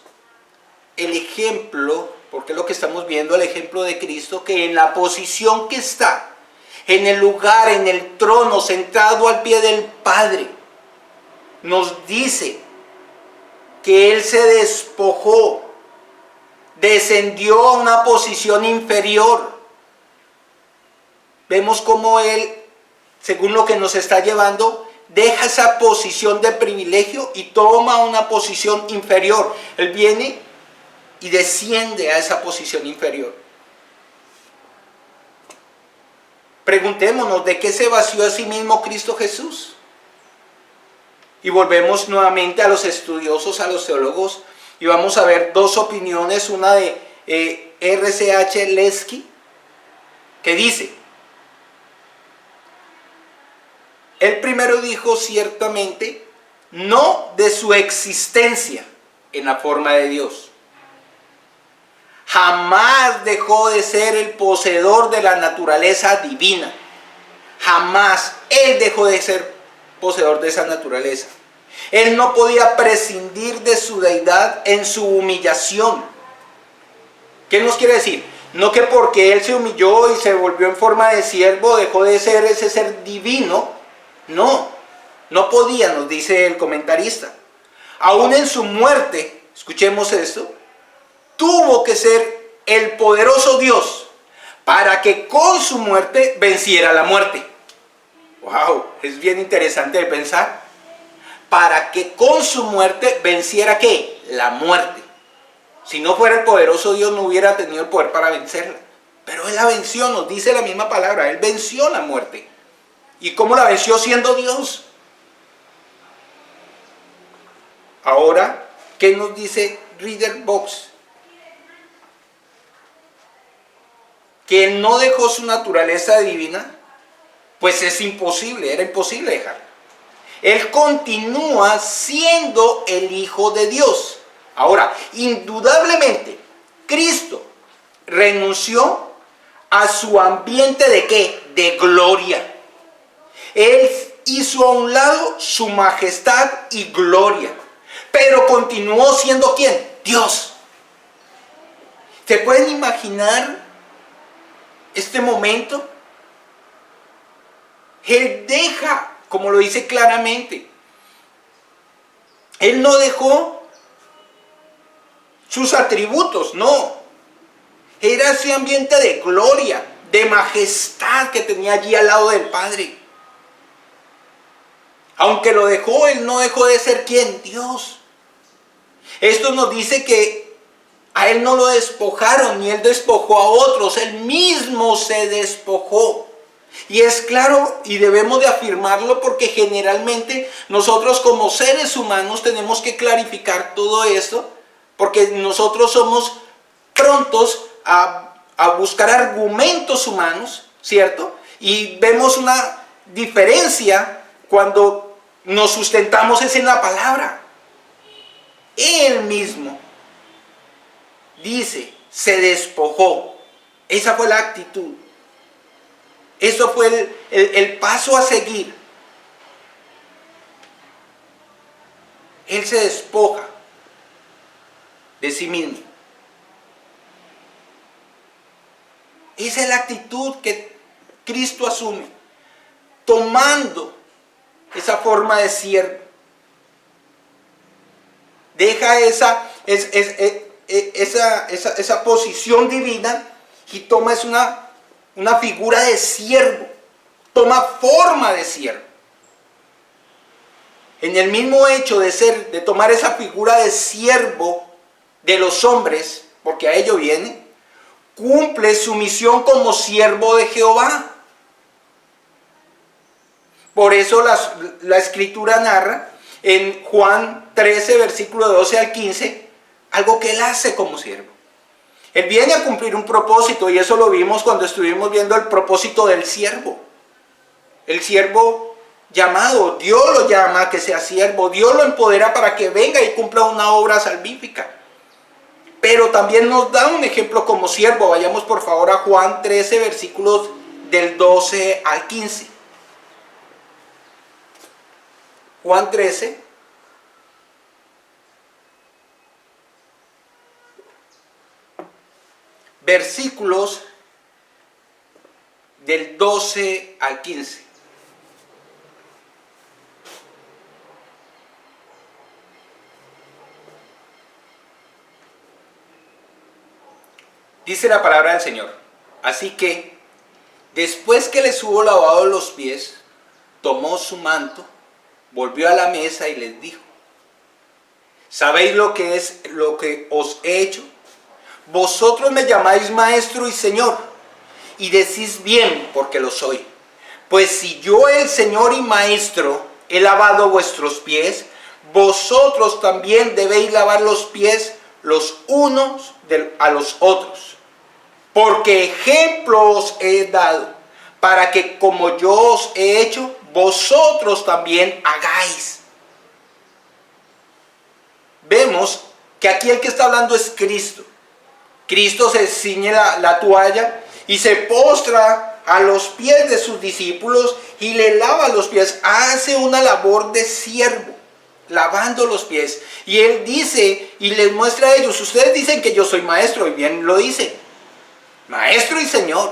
el ejemplo, porque es lo que estamos viendo, el ejemplo de Cristo, que en la posición que está, en el lugar, en el trono, sentado al pie del Padre, nos dice que Él se despojó, descendió a una posición inferior. Vemos cómo Él, según lo que nos está llevando, deja esa posición de privilegio y toma una posición inferior. Él viene y desciende a esa posición inferior. Preguntémonos, ¿de qué se vació a sí mismo Cristo Jesús? Y volvemos nuevamente a los estudiosos, a los teólogos, y vamos a ver dos opiniones, una de R.C.H. Lesky, que dice, él primero dijo ciertamente, no de su existencia en la forma de Dios. Jamás dejó de ser el poseedor de la naturaleza divina. Jamás Él dejó de ser poseedor de esa naturaleza. Él no podía prescindir de su deidad en su humillación. ¿Qué nos quiere decir? No que porque Él se humilló y se volvió en forma de siervo, dejó de ser ese ser divino. No, no podía, nos dice el comentarista. Aún en su muerte, escuchemos esto, tuvo que ser el poderoso Dios para que con su muerte venciera la muerte. Wow, es bien interesante de pensar. Para que con su muerte venciera ¿qué? La muerte. Si no fuera el poderoso Dios no hubiera tenido el poder para vencerla. Pero Él la venció, nos dice la misma palabra. Él venció la muerte. ¿Y cómo la venció? Siendo Dios. Ahora, ¿qué nos dice Reader Box? Que Él no dejó su naturaleza divina, pues es imposible, era imposible dejarla. Él continúa siendo el Hijo de Dios. Ahora, indudablemente, Cristo renunció a su ambiente de ¿qué? De gloria. Él hizo a un lado su majestad y gloria, pero continuó siendo ¿quién? Dios. ¿Se pueden imaginar este momento? Él deja, como lo dice claramente, Él no dejó sus atributos, no. Era ese ambiente de gloria, de majestad que tenía allí al lado del Padre. Aunque lo dejó, Él no dejó de ser ¿quién? Dios. Esto nos dice que a Él no lo despojaron, ni Él despojó a otros. Él mismo se despojó. Y es claro, y debemos de afirmarlo, porque generalmente nosotros como seres humanos tenemos que clarificar todo esto, porque nosotros somos prontos a buscar argumentos humanos, ¿cierto? Y vemos una diferencia cuando nos sustentamos es en la palabra. Él mismo dice, se despojó. Esa fue la actitud. Eso fue el paso a seguir. Él se despoja de sí mismo. Esa es la actitud que Cristo asume, tomando esa forma de siervo. Deja esa posición divina y toma una figura de siervo, toma forma de siervo. En el mismo hecho de tomar esa figura de siervo de los hombres, porque a ello viene, cumple su misión como siervo de Jehová. Por eso la Escritura narra en Juan 13, versículo 12 al 15, algo que él hace como siervo. Él viene a cumplir un propósito, y eso lo vimos cuando estuvimos viendo el propósito del siervo. El siervo llamado, Dios lo llama a que sea siervo, Dios lo empodera para que venga y cumpla una obra salvífica. Pero también nos da un ejemplo como siervo. Vayamos por favor a Juan 13, versículos del 12 al 15. Juan 13. Versículos del 12 al 15. Dice la palabra del Señor: así que, después que les hubo lavado los pies, tomó su manto, volvió a la mesa y les dijo: ¿sabéis lo que os he hecho? Vosotros me llamáis maestro y señor, y decís bien, porque lo soy. Pues si yo, el Señor y maestro, he lavado vuestros pies, vosotros también debéis lavar los pies los unos a los otros. Porque ejemplo os he dado, para que como yo os he hecho, vosotros también hagáis. Vemos que aquí el que está hablando es Cristo. Cristo se ciñe la toalla y se postra a los pies de sus discípulos y le lava los pies. Hace una labor de siervo, lavando los pies. Y él dice y les muestra a ellos: ustedes dicen que yo soy maestro, y bien lo dice, maestro y señor,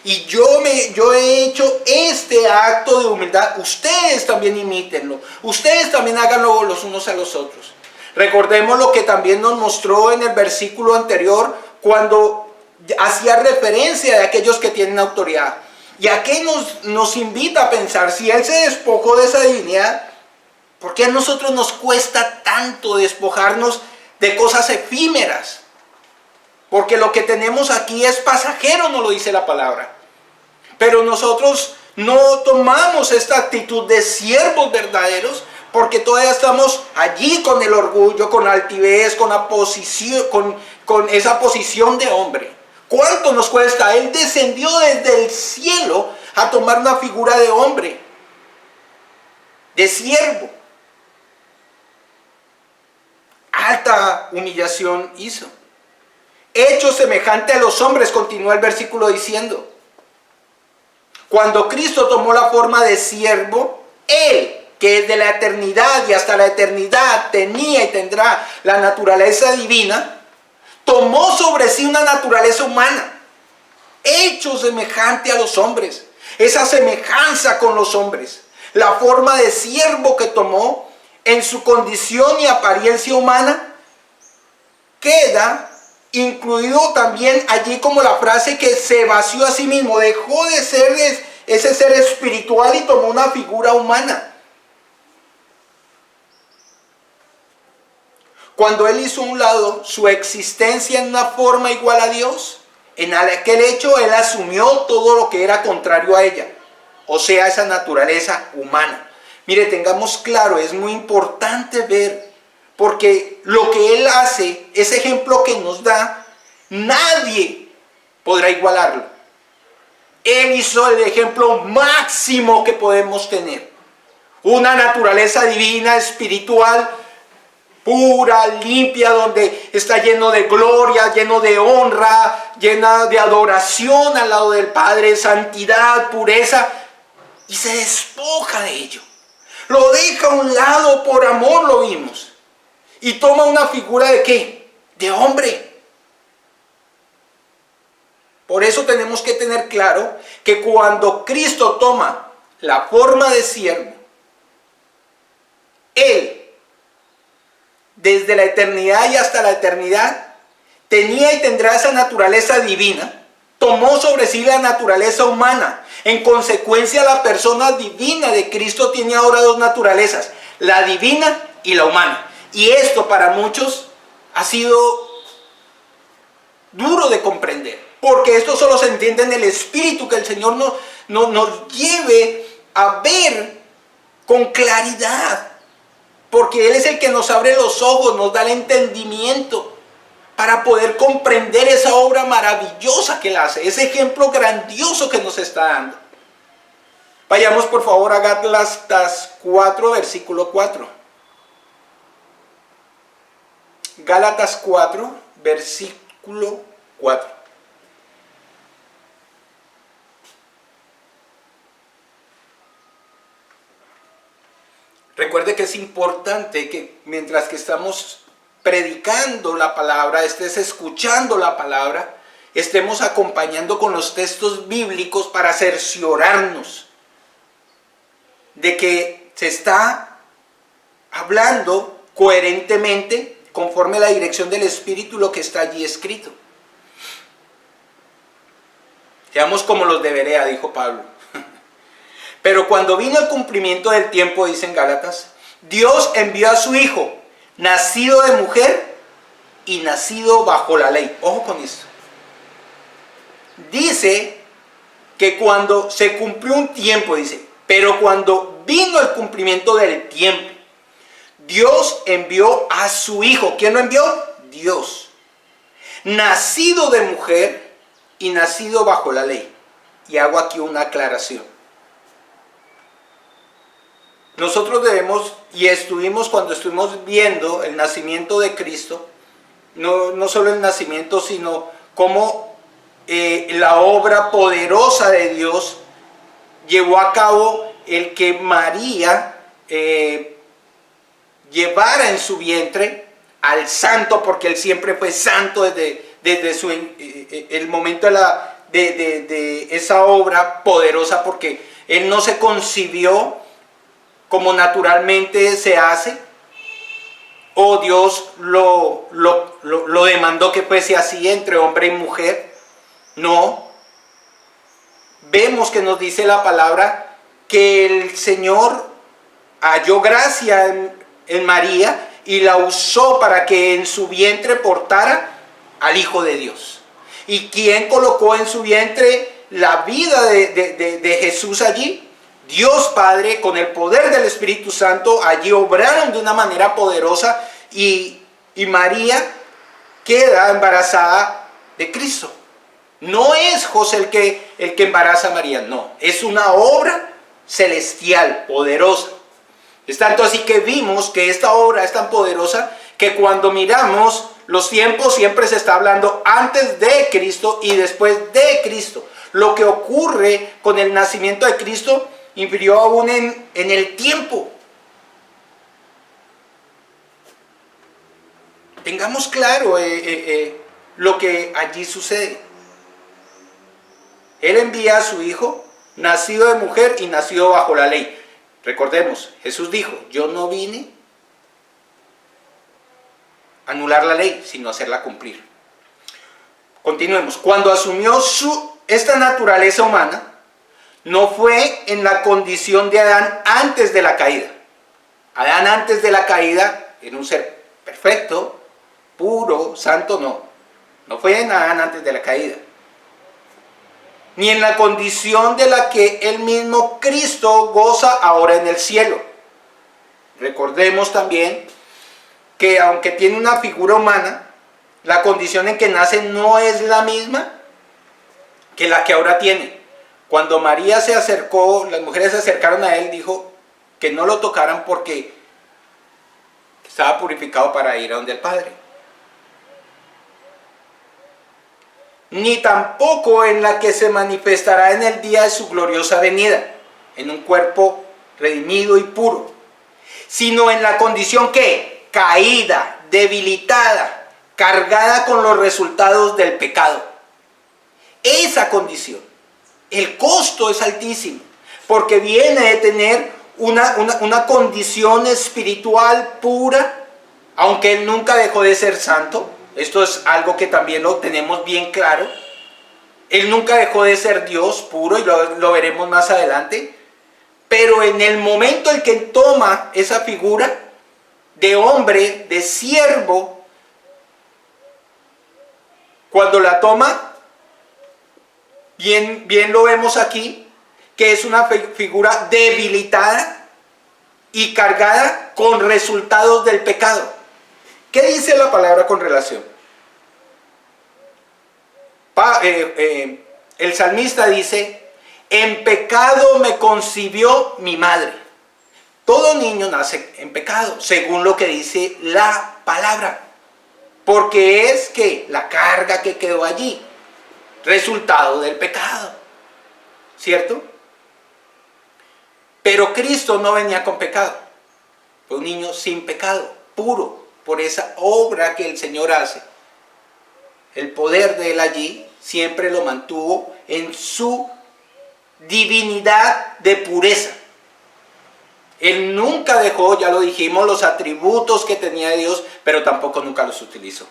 y yo he hecho este acto de humildad. Ustedes también imítenlo, ustedes también háganlo los unos a los otros. Recordemos lo que también nos mostró en el versículo anterior, cuando hacía referencia de aquellos que tienen autoridad. Y aquí nos invita a pensar: si él se despojó de esa divinidad, ¿por qué a nosotros nos cuesta tanto despojarnos de cosas efímeras? Porque lo que tenemos aquí es pasajero, nos lo dice la palabra. Pero nosotros no tomamos esta actitud de siervos verdaderos, porque todavía estamos allí con el orgullo, con la altivez, con esa posición de hombre. ¿Cuánto nos cuesta? Él descendió desde el cielo a tomar una figura de hombre, de siervo. Alta humillación hizo. Hecho semejante a los hombres, continúa el versículo diciendo: cuando Cristo tomó la forma de siervo, Él, que desde la eternidad y hasta la eternidad tenía y tendrá la naturaleza divina, tomó sobre sí una naturaleza humana, hecho semejante a los hombres. Esa semejanza con los hombres, la forma de siervo que tomó en su condición y apariencia humana, queda incluido también allí como la frase que se vació a sí mismo, dejó de ser ese ser espiritual y tomó una figura humana. Cuando él hizo a un lado su existencia en una forma igual a Dios, en aquel hecho él asumió todo lo que era contrario a ella, o sea, esa naturaleza humana. Mire, tengamos claro, es muy importante ver, porque lo que él hace, ese ejemplo que nos da, nadie podrá igualarlo. Él hizo el ejemplo máximo que podemos tener. Una naturaleza divina, espiritual, pura, limpia, donde está lleno de gloria, lleno de honra, llena de adoración al lado del Padre, santidad, pureza, y se despoja de ello. Lo deja a un lado por amor, lo vimos. Y toma una figura ¿de qué? De hombre. Por eso tenemos que tener claro que cuando Cristo toma la forma de siervo, Él desde la eternidad y hasta la eternidad, tenía y tendrá esa naturaleza divina, tomó sobre sí la naturaleza humana. En consecuencia, la persona divina de Cristo tiene ahora dos naturalezas, la divina y la humana. Y esto para muchos ha sido duro de comprender, porque esto solo se entiende en el Espíritu, que el Señor nos lleve a ver con claridad, porque Él es el que nos abre los ojos, nos da el entendimiento para poder comprender esa obra maravillosa que Él hace, ese ejemplo grandioso que nos está dando. Vayamos por favor a Gálatas 4, versículo 4. Gálatas 4, versículo 4. Recuerde que es importante que mientras que estamos predicando la palabra, estés escuchando la palabra, estemos acompañando con los textos bíblicos para cerciorarnos de que se está hablando coherentemente conforme a la dirección del Espíritu lo que está allí escrito. Seamos como los de Berea, dijo Pablo. Pero cuando vino el cumplimiento del tiempo, dicen Gálatas, Dios envió a su Hijo, nacido de mujer y nacido bajo la ley. Ojo con esto. Dice que cuando se cumplió un tiempo, dice, pero cuando vino el cumplimiento del tiempo, Dios envió a su Hijo. ¿Quién lo envió? Dios. Nacido de mujer y nacido bajo la ley. Y hago aquí una aclaración. Nosotros debemos, y estuvimos cuando estuvimos viendo el nacimiento de Cristo, no solo el nacimiento, sino cómo la obra poderosa de Dios llevó a cabo el que María llevara en su vientre al santo, porque él siempre fue santo desde el momento de esa obra poderosa, porque él no se concibió como naturalmente se hace, o Dios lo demandó que fuese así entre hombre y mujer. No. Vemos que nos dice la palabra que el Señor halló gracia en María y la usó para que en su vientre portara al Hijo de Dios. ¿Y quién colocó en su vientre la vida de Jesús allí? Dios Padre, con el poder del Espíritu Santo, allí obraron de una manera poderosa y María queda embarazada de Cristo. No es José el que embaraza a María, no. Es una obra celestial, poderosa. Es tanto así que vimos que esta obra es tan poderosa que cuando miramos los tiempos siempre se está hablando antes de Cristo y después de Cristo. Lo que ocurre con el nacimiento de Cristo infirió aún en el tiempo. Tengamos claro lo que allí sucede. Él envía a su Hijo, nacido de mujer y nacido bajo la ley. Recordemos, Jesús dijo, yo no vine a anular la ley, sino a hacerla cumplir. Continuemos. Cuando asumió esta naturaleza humana, no fue en la condición de Adán antes de la caída. Adán antes de la caída era un ser perfecto, puro, santo, no. No fue en Adán antes de la caída. Ni en la condición de la que el mismo Cristo goza ahora en el cielo. Recordemos también que aunque tiene una figura humana, la condición en que nace no es la misma que la que ahora tiene. Cuando María se acercó, las mujeres se acercaron a él, dijo que no lo tocaran porque estaba purificado para ir a donde el Padre. Ni tampoco en la que se manifestará en el día de su gloriosa venida, en un cuerpo redimido y puro, sino en la condición que, caída, debilitada, cargada con los resultados del pecado. Esa condición. El costo es altísimo, porque viene de tener una condición espiritual pura, aunque él nunca dejó de ser santo. Esto es algo que también lo tenemos bien claro. Él nunca dejó de ser Dios puro, y lo veremos más adelante. Pero en el momento en que toma esa figura de hombre, de siervo, cuando la toma, bien lo vemos aquí, que es una figura debilitada y cargada con resultados del pecado. ¿Qué dice la palabra con relación? El salmista dice: en pecado me concibió mi madre. Todo niño nace en pecado, según lo que dice la palabra, porque es que la carga que quedó allí, resultado del pecado, ¿cierto? Pero Cristo no venía con pecado, fue un niño sin pecado, puro, por esa obra que el Señor hace. El poder de él allí siempre lo mantuvo en su divinidad de pureza. Él nunca dejó, ya lo dijimos, los atributos que tenía Dios, pero tampoco nunca los utilizó.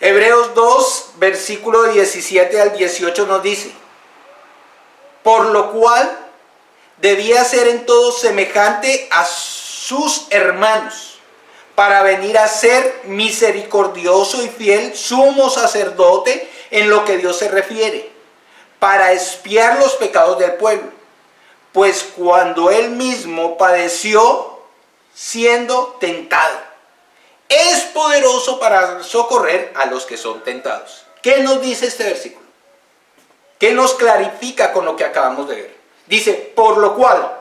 Hebreos 2, versículo 17 al 18 nos dice: por lo cual debía ser en todo semejante a sus hermanos, para venir a ser misericordioso y fiel sumo sacerdote en lo que Dios se refiere, para expiar los pecados del pueblo. Pues cuando él mismo padeció siendo tentado, es poderoso para socorrer a los que son tentados. ¿Qué nos dice este versículo? ¿Qué nos clarifica con lo que acabamos de ver? Dice: por lo cual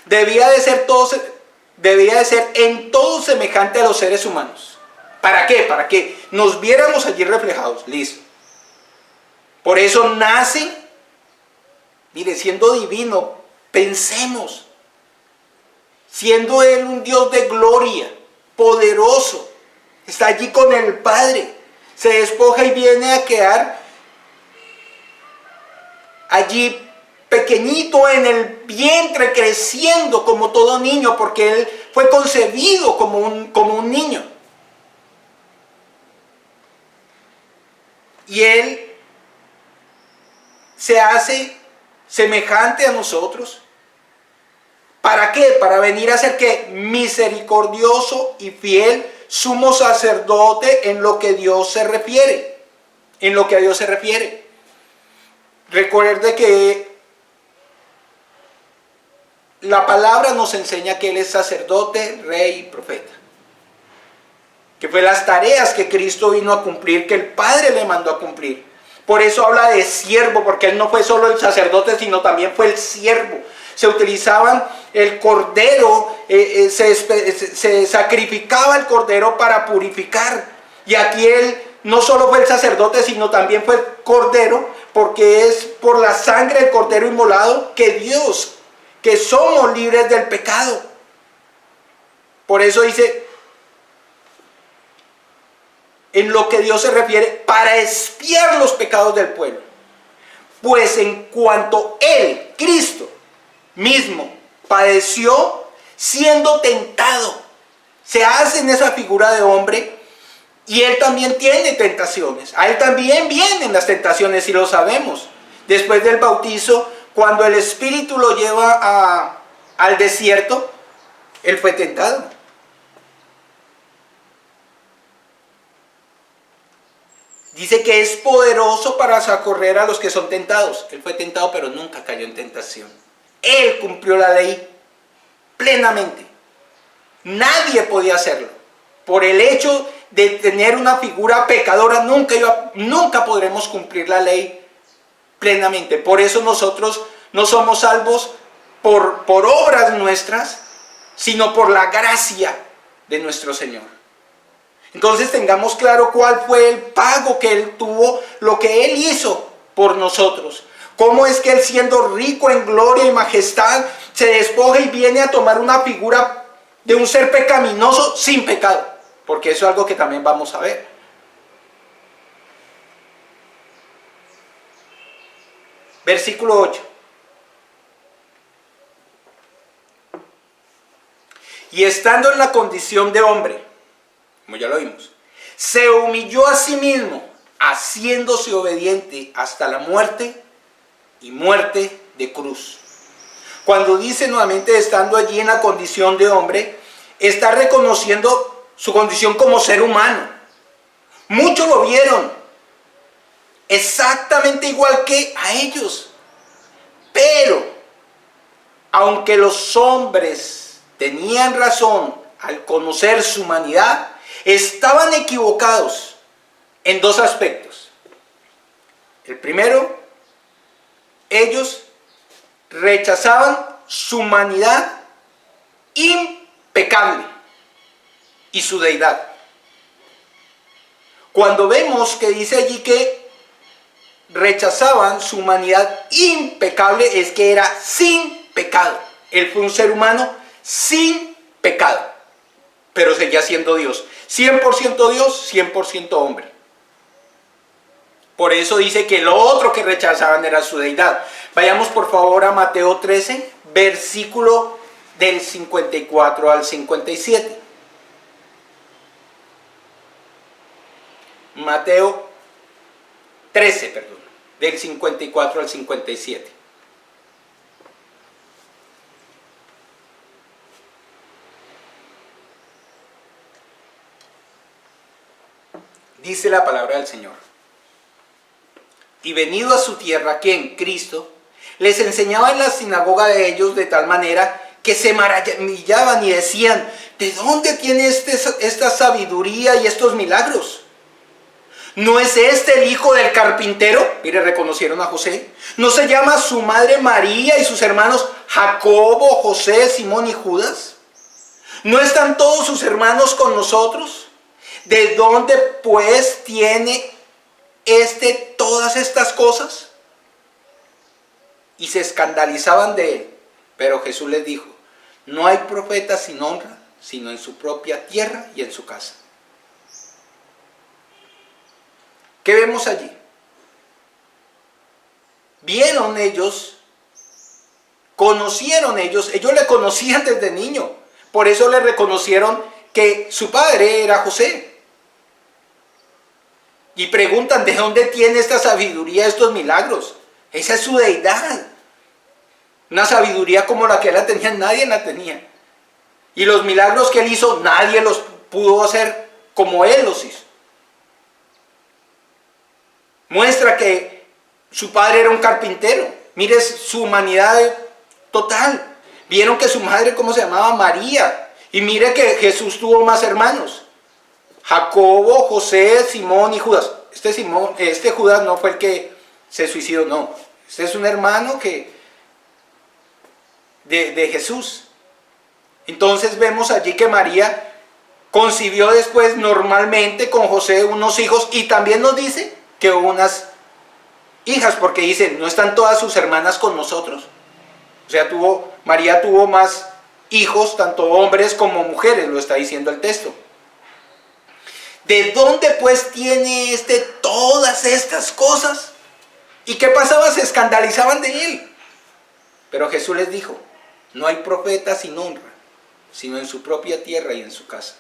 debía de ser en todo semejante a los seres humanos. ¿Para qué? Para que nos viéramos allí reflejados. Listo. Por eso nace, mire, siendo divino, pensemos, siendo él un Dios de gloria, poderoso, está allí con el Padre, se despoja y viene a quedar allí pequeñito en el vientre, creciendo como todo niño, porque él fue concebido como un niño. Y él se hace semejante a nosotros. ¿Para qué? Para venir a ser ¿qué? Misericordioso y fiel sumo sacerdote en lo que Dios se refiere. En lo que a Dios se refiere. Recuerde que la palabra nos enseña que Él es sacerdote, rey y profeta. Que fue las tareas que Cristo vino a cumplir, que el Padre le mandó a cumplir. Por eso habla de siervo, porque Él no fue solo el sacerdote, sino también fue el siervo. Se utilizaban el cordero, se sacrificaba el cordero para purificar. Y aquí Él no solo fue el sacerdote, sino también fue el cordero, porque es por la sangre del cordero inmolado que Dios, que somos libres del pecado. Por eso dice, en lo que Dios se refiere, para expiar los pecados del pueblo. Pues en cuanto Él, Cristo mismo, padeció siendo tentado, se hace en esa figura de hombre, y Él también tiene tentaciones. A Él también vienen las tentaciones, y lo sabemos. Después del bautizo, cuando el Espíritu lo lleva al desierto, Él fue tentado. Dice que es poderoso para socorrer a los que son tentados. Él fue tentado, pero nunca cayó en tentación. Él cumplió la ley plenamente. Nadie podía hacerlo. Por el hecho de tener una figura pecadora, nunca podremos cumplir la ley plenamente. Por eso nosotros no somos salvos por obras nuestras, sino por la gracia de nuestro Señor. Entonces tengamos claro cuál fue el pago que Él tuvo, lo que Él hizo por nosotros. Cómo es que Él, siendo rico en gloria y majestad, se despoja y viene a tomar una figura de un ser pecaminoso sin pecado. Porque eso es algo que también vamos a ver. Versículo 8. Y estando en la condición de hombre, como ya lo vimos, se humilló a sí mismo, haciéndose obediente hasta la muerte y muerte de cruz. Cuando dice nuevamente estando allí en la condición de hombre, está reconociendo su condición como ser humano. Muchos lo vieron exactamente igual que a ellos. Pero, aunque los hombres tenían razón al conocer su humanidad, estaban equivocados en dos aspectos. El primero, ellos rechazaban su humanidad impecable y su deidad. Cuando vemos que dice allí que rechazaban su humanidad impecable, es que era sin pecado. Él fue un ser humano sin pecado, pero seguía siendo Dios. 100% Dios, 100% hombre. Por eso dice que lo otro que rechazaban era su deidad. Vayamos por favor a Mateo 13, versículo del 54 al 57. Mateo 13, perdón, del 54 al 57. Dice la palabra del Señor. Y venido a su tierra, ¿quién? Cristo, les enseñaba en la sinagoga de ellos de tal manera que se maravillaban y decían, ¿de dónde tiene esta sabiduría y estos milagros? ¿No es este el hijo del carpintero? Mire, reconocieron a José. ¿No se llama su madre María y sus hermanos Jacobo, José, Simón y Judas? ¿No están todos sus hermanos con nosotros? ¿De dónde pues tiene todas estas cosas? Y se escandalizaban de él. Pero Jesús les dijo, no hay profeta sin honra, sino en su propia tierra y en su casa. ¿Qué vemos allí? Vieron ellos, conocieron ellos le conocían desde niño. Por eso le reconocieron que su padre era José. Y preguntan, ¿de dónde tiene esta sabiduría, estos milagros? Esa es su deidad. Una sabiduría como la que él la tenía, nadie la tenía. Y los milagros que él hizo, nadie los pudo hacer como él los hizo. Muestra que su padre era un carpintero. Mire su humanidad total. Vieron que su madre, ¿cómo se llamaba? María. Y mire que Jesús tuvo más hermanos. Jacobo, José, Simón y Judas. Este Judas no fue el que se suicidó, no. Este es un hermano de Jesús. Entonces vemos allí que María concibió después normalmente con José unos hijos y también nos dice que unas hijas, porque dice, no están todas sus hermanas con nosotros. O sea, María tuvo más hijos, tanto hombres como mujeres, lo está diciendo el texto. ¿De dónde pues tiene todas estas cosas? ¿Y qué pasaba? Se escandalizaban de él. Pero Jesús les dijo, no hay profeta sin honra, sino en su propia tierra y en su casa.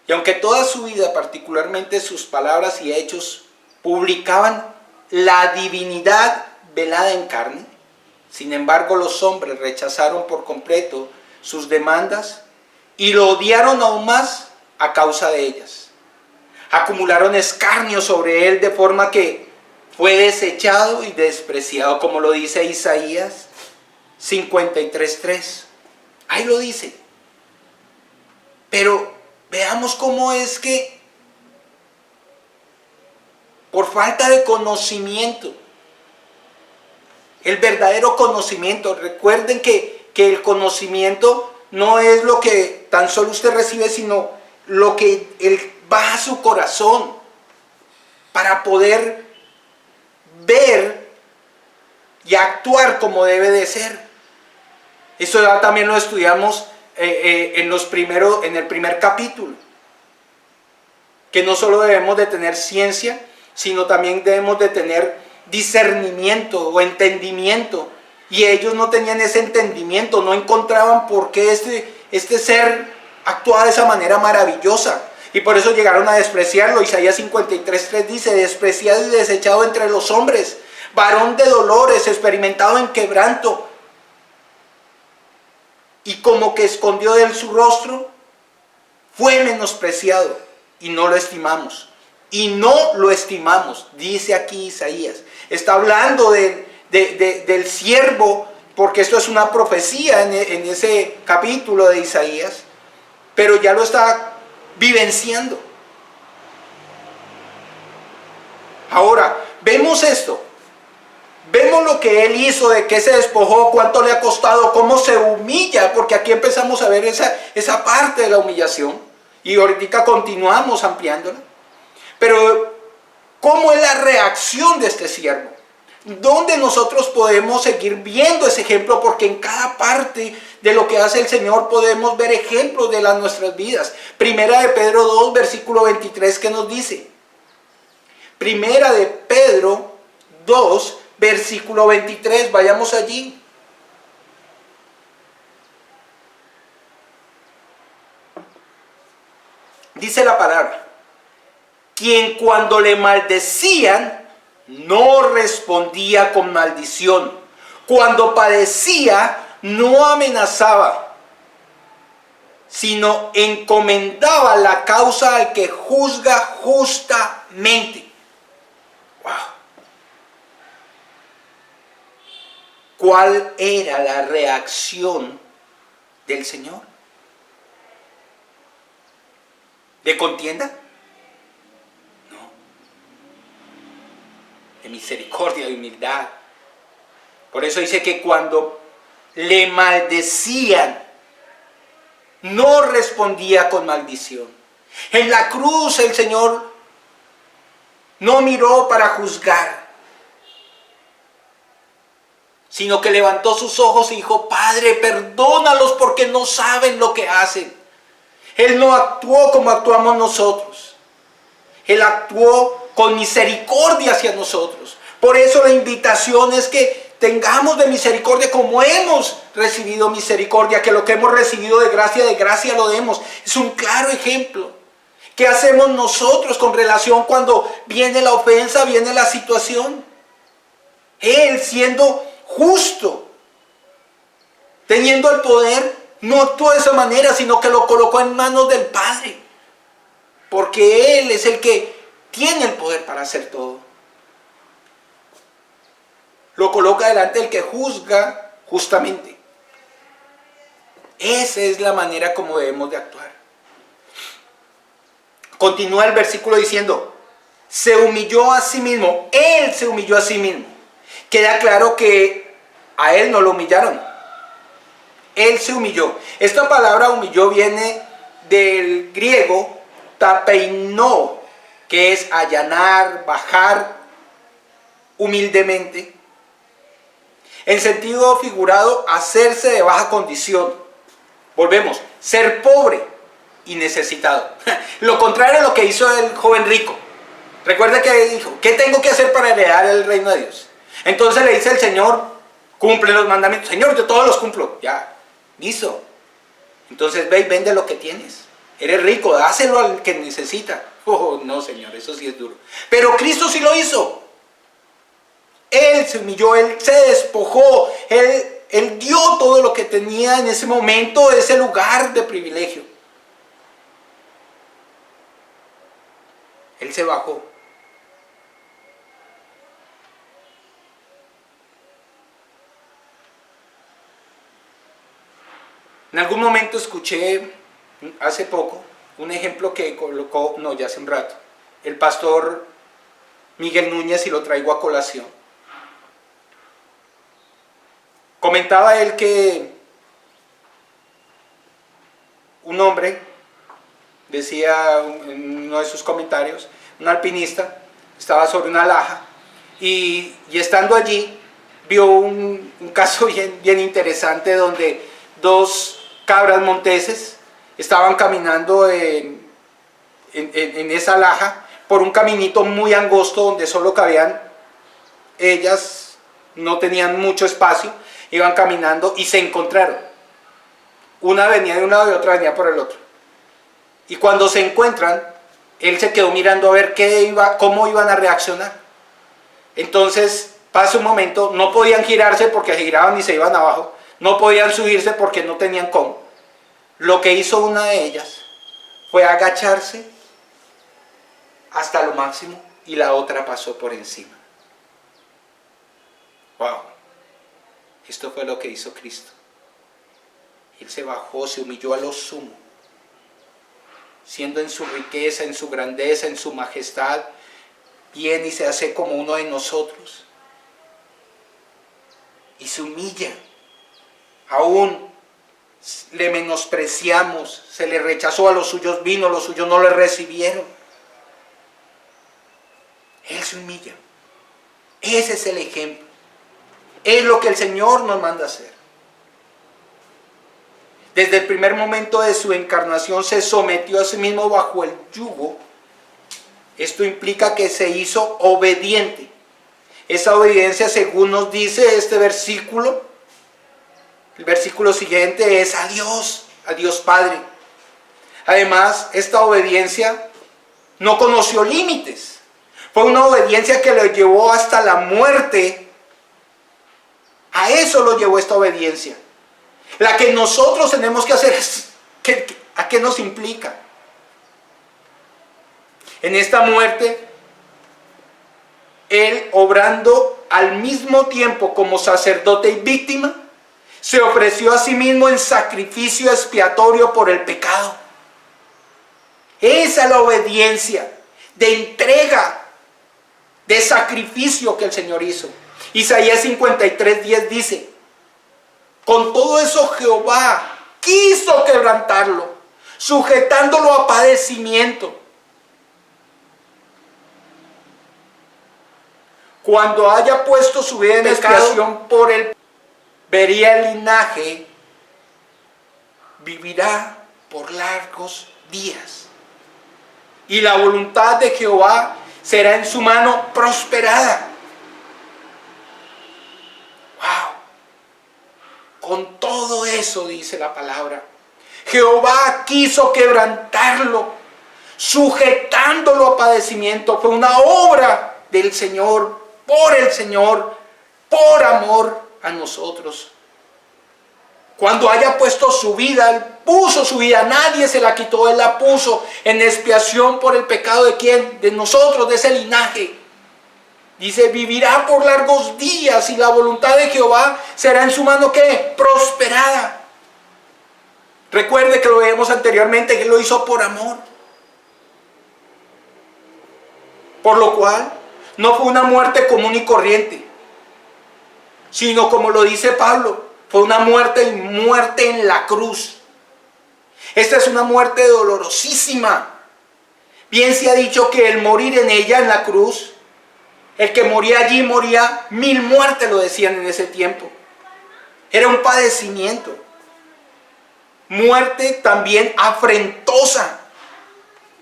Y aunque toda su vida, particularmente sus palabras y hechos, publicaban la divinidad velada en carne, sin embargo los hombres rechazaron por completo sus demandas y lo odiaron aún más a causa de ellas. Acumularon escarnio sobre él de forma que fue desechado y despreciado, como lo dice Isaías 53:3. Ahí lo dice. Pero veamos cómo es que por falta de conocimiento, el verdadero conocimiento, recuerden que el conocimiento no es lo que tan solo usted recibe, sino lo que va a su corazón para poder ver y actuar como debe de ser. Eso ya también lo estudiamos en el primer capítulo, que no solo debemos de tener ciencia, sino también debemos de tener discernimiento o entendimiento, y ellos no tenían ese entendimiento, no encontraban por qué este ser actuaba de esa manera maravillosa. Y por eso llegaron a despreciarlo. Isaías 53:3 dice: despreciado y desechado entre los hombres, varón de dolores, experimentado en quebranto. Y como que escondió de él su rostro, fue menospreciado y no lo estimamos. Y no lo estimamos, dice aquí Isaías. Está hablando del siervo, porque esto es una profecía en ese capítulo de Isaías, pero ya lo está vivenciando. Ahora, vemos esto. Vemos lo que él hizo, de qué se despojó, cuánto le ha costado, cómo se humilla, porque aquí empezamos a ver esa parte de la humillación. Y ahorita continuamos ampliándola. Pero, ¿cómo es la reacción de este siervo? ¿Dónde nosotros podemos seguir viendo ese ejemplo? Porque en cada parte de lo que hace el Señor podemos ver ejemplos de nuestras vidas. Primera de Pedro 2, versículo 23, ¿qué nos dice? Primera de Pedro 2, versículo 23, vayamos allí. Dice la palabra: quien cuando le maldecían, no respondía con maldición. Cuando padecía, no amenazaba, sino encomendaba la causa al que juzga justamente. ¡Wow! ¿Cuál era la reacción del Señor? ¿De contienda? No. De misericordia, de humildad. Por eso dice que cuando le maldecían, no respondía con maldición. En la cruz el Señor no miró para juzgar, sino que levantó sus ojos y dijo: Padre, perdónalos porque no saben lo que hacen. Él no actuó como actuamos nosotros. Él actuó con misericordia hacia nosotros. Por eso la invitación es que tengamos de misericordia como hemos recibido misericordia, que lo que hemos recibido de gracia lo demos. Es un claro ejemplo. ¿Qué hacemos nosotros con relación cuando viene la ofensa, viene la situación? Él, siendo justo, teniendo el poder, no actuó de esa manera, sino que lo colocó en manos del Padre. Porque Él es el que tiene el poder para hacer todo. Lo coloca delante del que juzga justamente. Esa es la manera como debemos de actuar. Continúa el versículo diciendo: se humilló a sí mismo. Él se humilló a sí mismo. Queda claro que a Él no lo humillaron. Él se humilló. Esta palabra humilló viene del griego tapeinó, que es allanar, bajar humildemente. En sentido figurado, hacerse de baja condición. Volvemos, ser pobre y necesitado. Lo contrario a lo que hizo el joven rico. Recuerda que dijo: ¿qué tengo que hacer para heredar el reino de Dios? Entonces le dice el Señor: cumple los mandamientos. Señor, yo todos los cumplo. Ya. Hizo. Entonces ve y vende lo que tienes. Eres rico, dáselo al que necesita. Oh, no, Señor, eso sí es duro. Pero Cristo sí lo hizo. Él se humilló, Él se despojó, Él dio todo lo que tenía en ese momento, ese lugar de privilegio. Él se bajó. En algún momento escuché, hace poco, un ejemplo que colocó, no, ya hace un rato, el pastor Miguel Núñez, y lo traigo a colación. Comentaba él que un hombre, decía en uno de sus comentarios, un alpinista, estaba sobre una laja y estando allí vio un caso bien interesante donde dos cabras monteses estaban caminando en esa laja por un caminito muy angosto donde solo cabían ellas, no tenían mucho espacio, iban caminando y se encontraron. Una venía de un lado y otra venía por el otro. Y cuando se encuentran, él se quedó mirando a ver cómo iban a reaccionar. Entonces pasa un momento, no podían girarse porque se giraban y se iban abajo, no podían subirse porque no tenían cómo. Lo que hizo una de ellas fue agacharse hasta lo máximo y la otra pasó por encima. ¡Wow! Esto fue lo que hizo Cristo. Él se bajó, se humilló a lo sumo, siendo en su riqueza, en su grandeza, en su majestad, viene y se hace como uno de nosotros. Y se humilla. Aún le menospreciamos, se le rechazó, a los suyos vino, los suyos no le recibieron. Él se humilla. Ese es el ejemplo. Es lo que el Señor nos manda hacer. Desde el primer momento de su encarnación se sometió a sí mismo bajo el yugo. Esto implica que se hizo obediente. Esa obediencia, según nos dice este versículo, el versículo siguiente es a Dios Padre. Además, esta obediencia no conoció límites. Fue una obediencia que lo llevó hasta la muerte. A eso lo llevó esta obediencia. La que nosotros tenemos que hacer es, ¿a qué nos implica? En esta muerte, Él, obrando al mismo tiempo como sacerdote y víctima, se ofreció a sí mismo en sacrificio expiatorio por el pecado. Esa es la obediencia de entrega, de sacrificio que el Señor hizo. Isaías 53:10 dice: con todo eso Jehová quiso quebrantarlo, sujetándolo a padecimiento. Cuando haya puesto su vida en expiación por él, vería el linaje, vivirá por largos días. Y la voluntad de Jehová será en su mano prosperada. Wow. Con todo eso, dice la palabra, Jehová quiso quebrantarlo, sujetándolo a padecimiento. Fue una obra del Señor, por el Señor, por amor a nosotros. Cuando haya puesto su vida, Él puso su vida, nadie se la quitó, Él la puso en expiación por el pecado de quién, de nosotros, de ese linaje. Dice, vivirá por largos días y la voluntad de Jehová será en su mano, ¿qué? Prosperada. Recuerde que lo vimos anteriormente, que Él lo hizo por amor. Por lo cual, no fue una muerte común y corriente, sino como lo dice Pablo, fue una muerte en la cruz. Esta es una muerte dolorosísima. Bien se ha dicho que el morir en ella, en la cruz, el que moría allí moría 1000 muertes, lo decían en ese tiempo. Era un padecimiento. Muerte también afrentosa.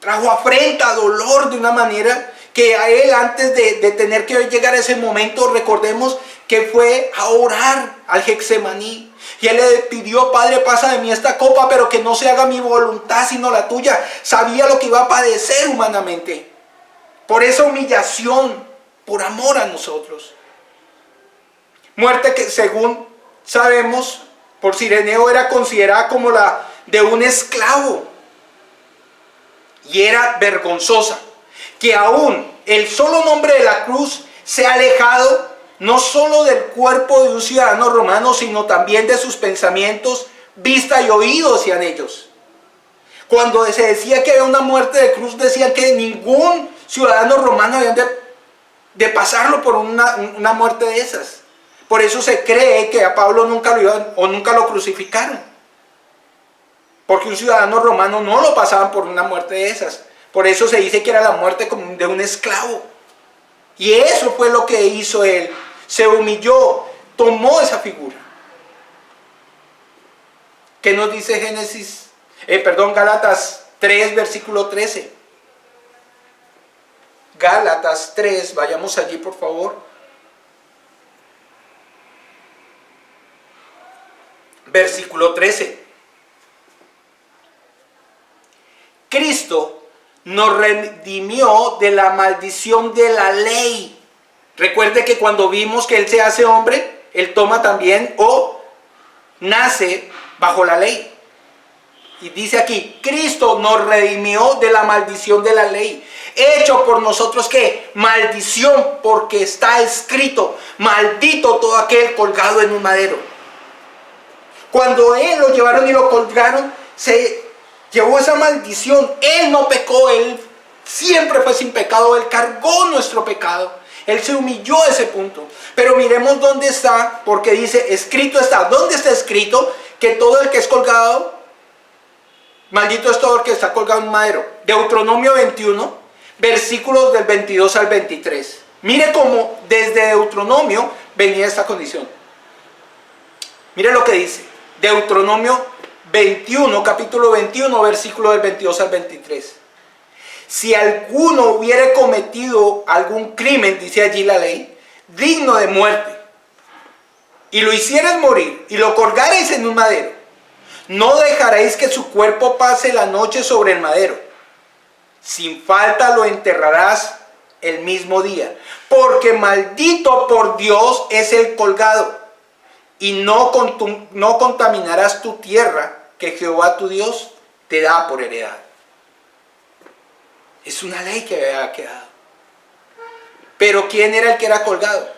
Trajo afrenta, dolor de una manera que a él, antes de tener que llegar a ese momento, recordemos que fue a orar al Getsemaní. Y él le pidió: Padre, pasa de mí esta copa, pero que no se haga mi voluntad sino la tuya. Sabía lo que iba a padecer humanamente. Por esa humillación, por amor a nosotros. Muerte que, según sabemos, por Cireneo era considerada como la de un esclavo. Y era vergonzosa. Que aún el solo nombre de la cruz se ha alejado no solo del cuerpo de un ciudadano romano, sino también de sus pensamientos, vista y oído hacia ellos. Cuando se decía que había una muerte de cruz, decían que ningún ciudadano romano había de pasarlo por una muerte de esas. Por eso se cree que a Pablo nunca lo crucificaron. Porque un ciudadano romano no lo pasaban por una muerte de esas. Por eso se dice que era la muerte como de un esclavo. Y eso fue lo que hizo él. Se humilló, tomó esa figura. ¿Qué nos dice Gálatas 3, versículo 13? Gálatas 3, vayamos allí por favor. Versículo 13. nos redimió de la maldición de la ley. Recuerde que cuando vimos que Él se hace hombre, Él toma también o nace bajo la ley. Y dice aquí, Cristo nos redimió de la maldición de la ley. Hecho por nosotros, ¿qué? Maldición, porque está escrito, maldito todo aquel colgado en un madero. Cuando Él lo llevaron y lo colgaron, se llevó esa maldición. Él no pecó, Él siempre fue sin pecado, Él cargó nuestro pecado. Él se humilló a ese punto. Pero miremos dónde está, porque dice, escrito está. ¿Dónde está escrito? Que todo el que es colgado, maldito es todo el que está colgado en un madero. Deuteronomio 21, versículos del 22 al 23. Mire cómo desde Deuteronomio venía esta condición. Mire lo que dice. Deuteronomio 21, capítulo 21, versículo del 22 al 23. Si alguno hubiere cometido algún crimen, dice allí la ley, digno de muerte, y lo hicieres morir, y lo colgareis en un madero, no dejaréis que su cuerpo pase la noche sobre el madero. Sin falta lo enterrarás el mismo día, porque maldito por Dios es el colgado, y no contaminarás tu tierra que Jehová tu Dios te da por heredad. Es una ley que había quedado. Pero ¿quién era el que era colgado?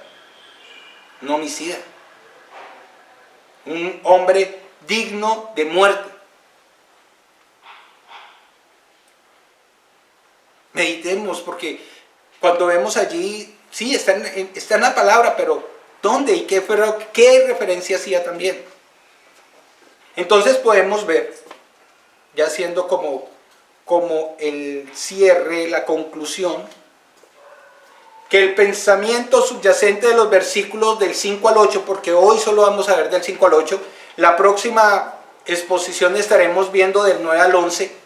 Un homicida. Un hombre digno de muerte. Meditemos, porque cuando vemos allí, sí, está en la palabra, pero ¿dónde y qué referencia hacía también? Entonces podemos ver, ya siendo como el cierre, la conclusión, que el pensamiento subyacente de los versículos del 5 al 8, porque hoy solo vamos a ver del 5 al 8, la próxima exposición estaremos viendo del 9 al 11,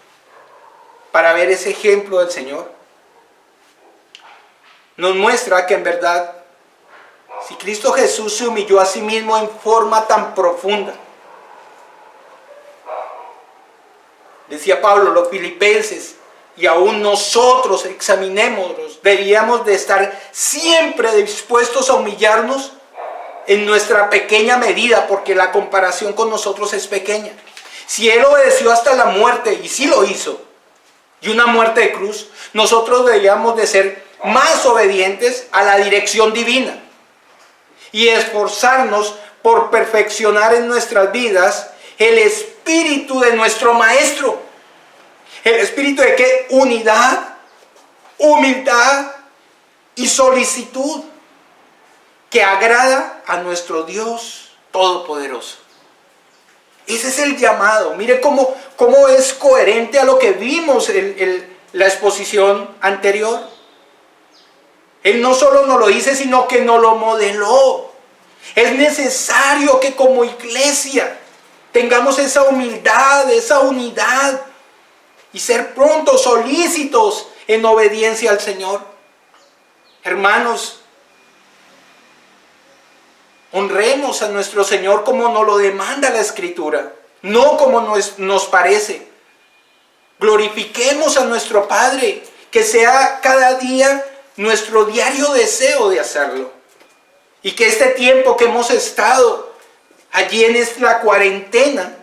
para ver ese ejemplo del Señor, nos muestra que en verdad, si Cristo Jesús se humilló a sí mismo en forma tan profunda, decía Pablo, los filipenses, y aún nosotros examinémonos, deberíamos de estar siempre dispuestos a humillarnos en nuestra pequeña medida, porque la comparación con nosotros es pequeña. Si Él obedeció hasta la muerte, y sí lo hizo, y una muerte de cruz, nosotros deberíamos de ser más obedientes a la dirección divina y esforzarnos por perfeccionar en nuestras vidas el espíritu de nuestro Maestro. El espíritu de qué? Unidad, humildad y solicitud que agrada a nuestro Dios Todopoderoso. Ese es el llamado. Mire cómo es coherente a lo que vimos en la exposición anterior. Él no solo nos lo dice, sino que nos lo modeló. Es necesario que como iglesia tengamos esa humildad, esa unidad y ser prontos, solícitos en obediencia al Señor. Hermanos, honremos a nuestro Señor como nos lo demanda la Escritura, no como nos parece. Glorifiquemos a nuestro Padre, que sea cada día nuestro diario deseo de hacerlo. Y que este tiempo que hemos estado allí en la cuarentena,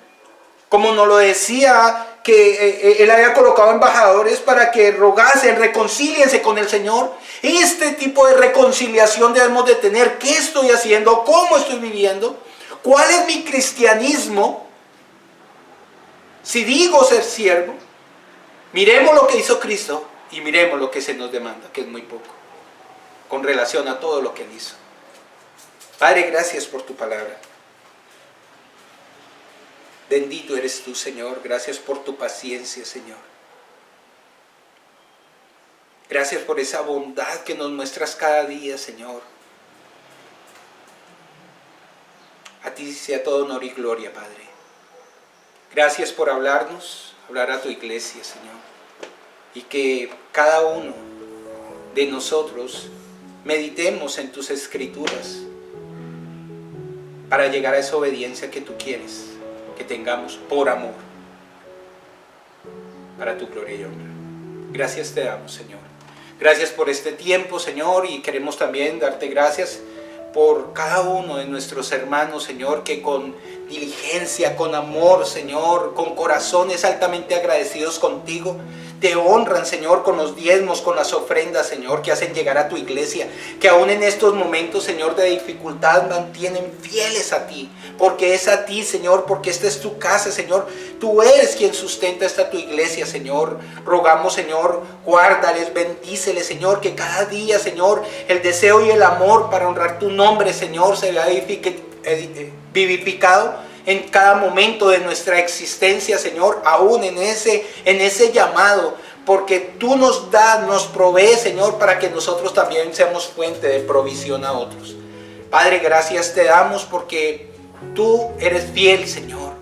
como nos lo decía, que Él había colocado embajadores para que rogasen, reconcíliense con el Señor. Este tipo de reconciliación debemos de tener. ¿Qué estoy haciendo? ¿Cómo estoy viviendo? ¿Cuál es mi cristianismo? Si digo ser siervo, miremos lo que hizo Cristo y miremos lo que se nos demanda, que es muy poco, con relación a todo lo que Él hizo. Padre, gracias por tu palabra. Bendito eres tú, Señor. Gracias por tu paciencia, Señor. Gracias por esa bondad que nos muestras cada día, Señor. A ti sea todo honor y gloria, Padre. Gracias por hablarnos, hablar a tu iglesia, Señor. Y que cada uno de nosotros meditemos en tus escrituras para llegar a esa obediencia que tú quieres que tengamos por amor, para tu gloria y honra. Gracias te damos, Señor. Gracias por este tiempo, Señor, y queremos también darte gracias por cada uno de nuestros hermanos, Señor, que con diligencia, con amor, Señor, con corazones altamente agradecidos contigo, te honran, Señor, con los diezmos, con las ofrendas, Señor, que hacen llegar a tu iglesia, que aún en estos momentos, Señor, de dificultad mantienen fieles a ti, porque es a ti, Señor, porque esta es tu casa, Señor. Tú eres quien sustenta esta tu iglesia, Señor. Rogamos, Señor, guárdales, bendíceles, Señor, que cada día, Señor, el deseo y el amor para honrar tu nombre, Señor, se vea vivificado en cada momento de nuestra existencia, Señor, aún en ese llamado, porque tú nos das, nos provees, Señor, para que nosotros también seamos fuente de provisión a otros. Padre, gracias te damos porque tú eres fiel, Señor.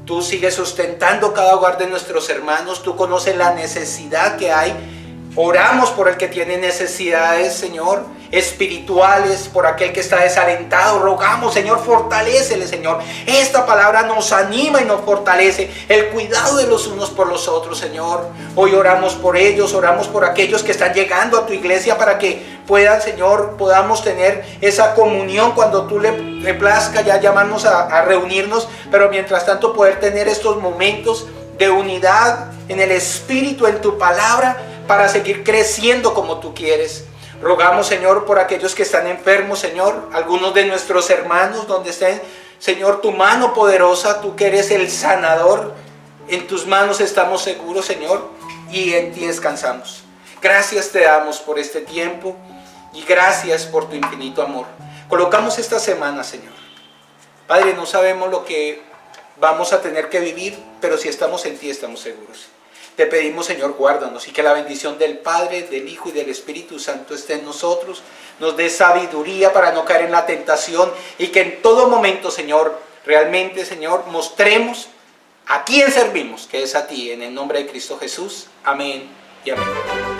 Tú sigues sustentando cada hogar de nuestros hermanos. Tú conoces la necesidad que hay. Oramos por el que tiene necesidades, Señor, espirituales, por aquel que está desalentado. Rogamos, Señor, fortalécele, Señor. Esta palabra nos anima y nos fortalece. El cuidado de los unos por los otros, Señor. Hoy oramos por ellos, oramos por aquellos que están llegando a tu iglesia para que puedan, Señor, podamos tener esa comunión cuando tú le plazca ya llamarnos a reunirnos, pero mientras tanto poder tener estos momentos de unidad en el Espíritu, en tu palabra, para seguir creciendo como tú quieres. Rogamos, Señor, por aquellos que están enfermos, Señor, algunos de nuestros hermanos, donde estén, Señor, tu mano poderosa, tú que eres el sanador, en tus manos estamos seguros, Señor, y en ti descansamos. Gracias te damos por este tiempo y gracias por tu infinito amor. Colocamos esta semana, Señor. Padre, no sabemos lo que vamos a tener que vivir, pero si estamos en ti, estamos seguros. Te pedimos, Señor, guárdanos y que la bendición del Padre, del Hijo y del Espíritu Santo esté en nosotros. Nos dé sabiduría para no caer en la tentación y que en todo momento, Señor, realmente, Señor, mostremos a quién servimos, que es a ti, en el nombre de Cristo Jesús. Amén y amén.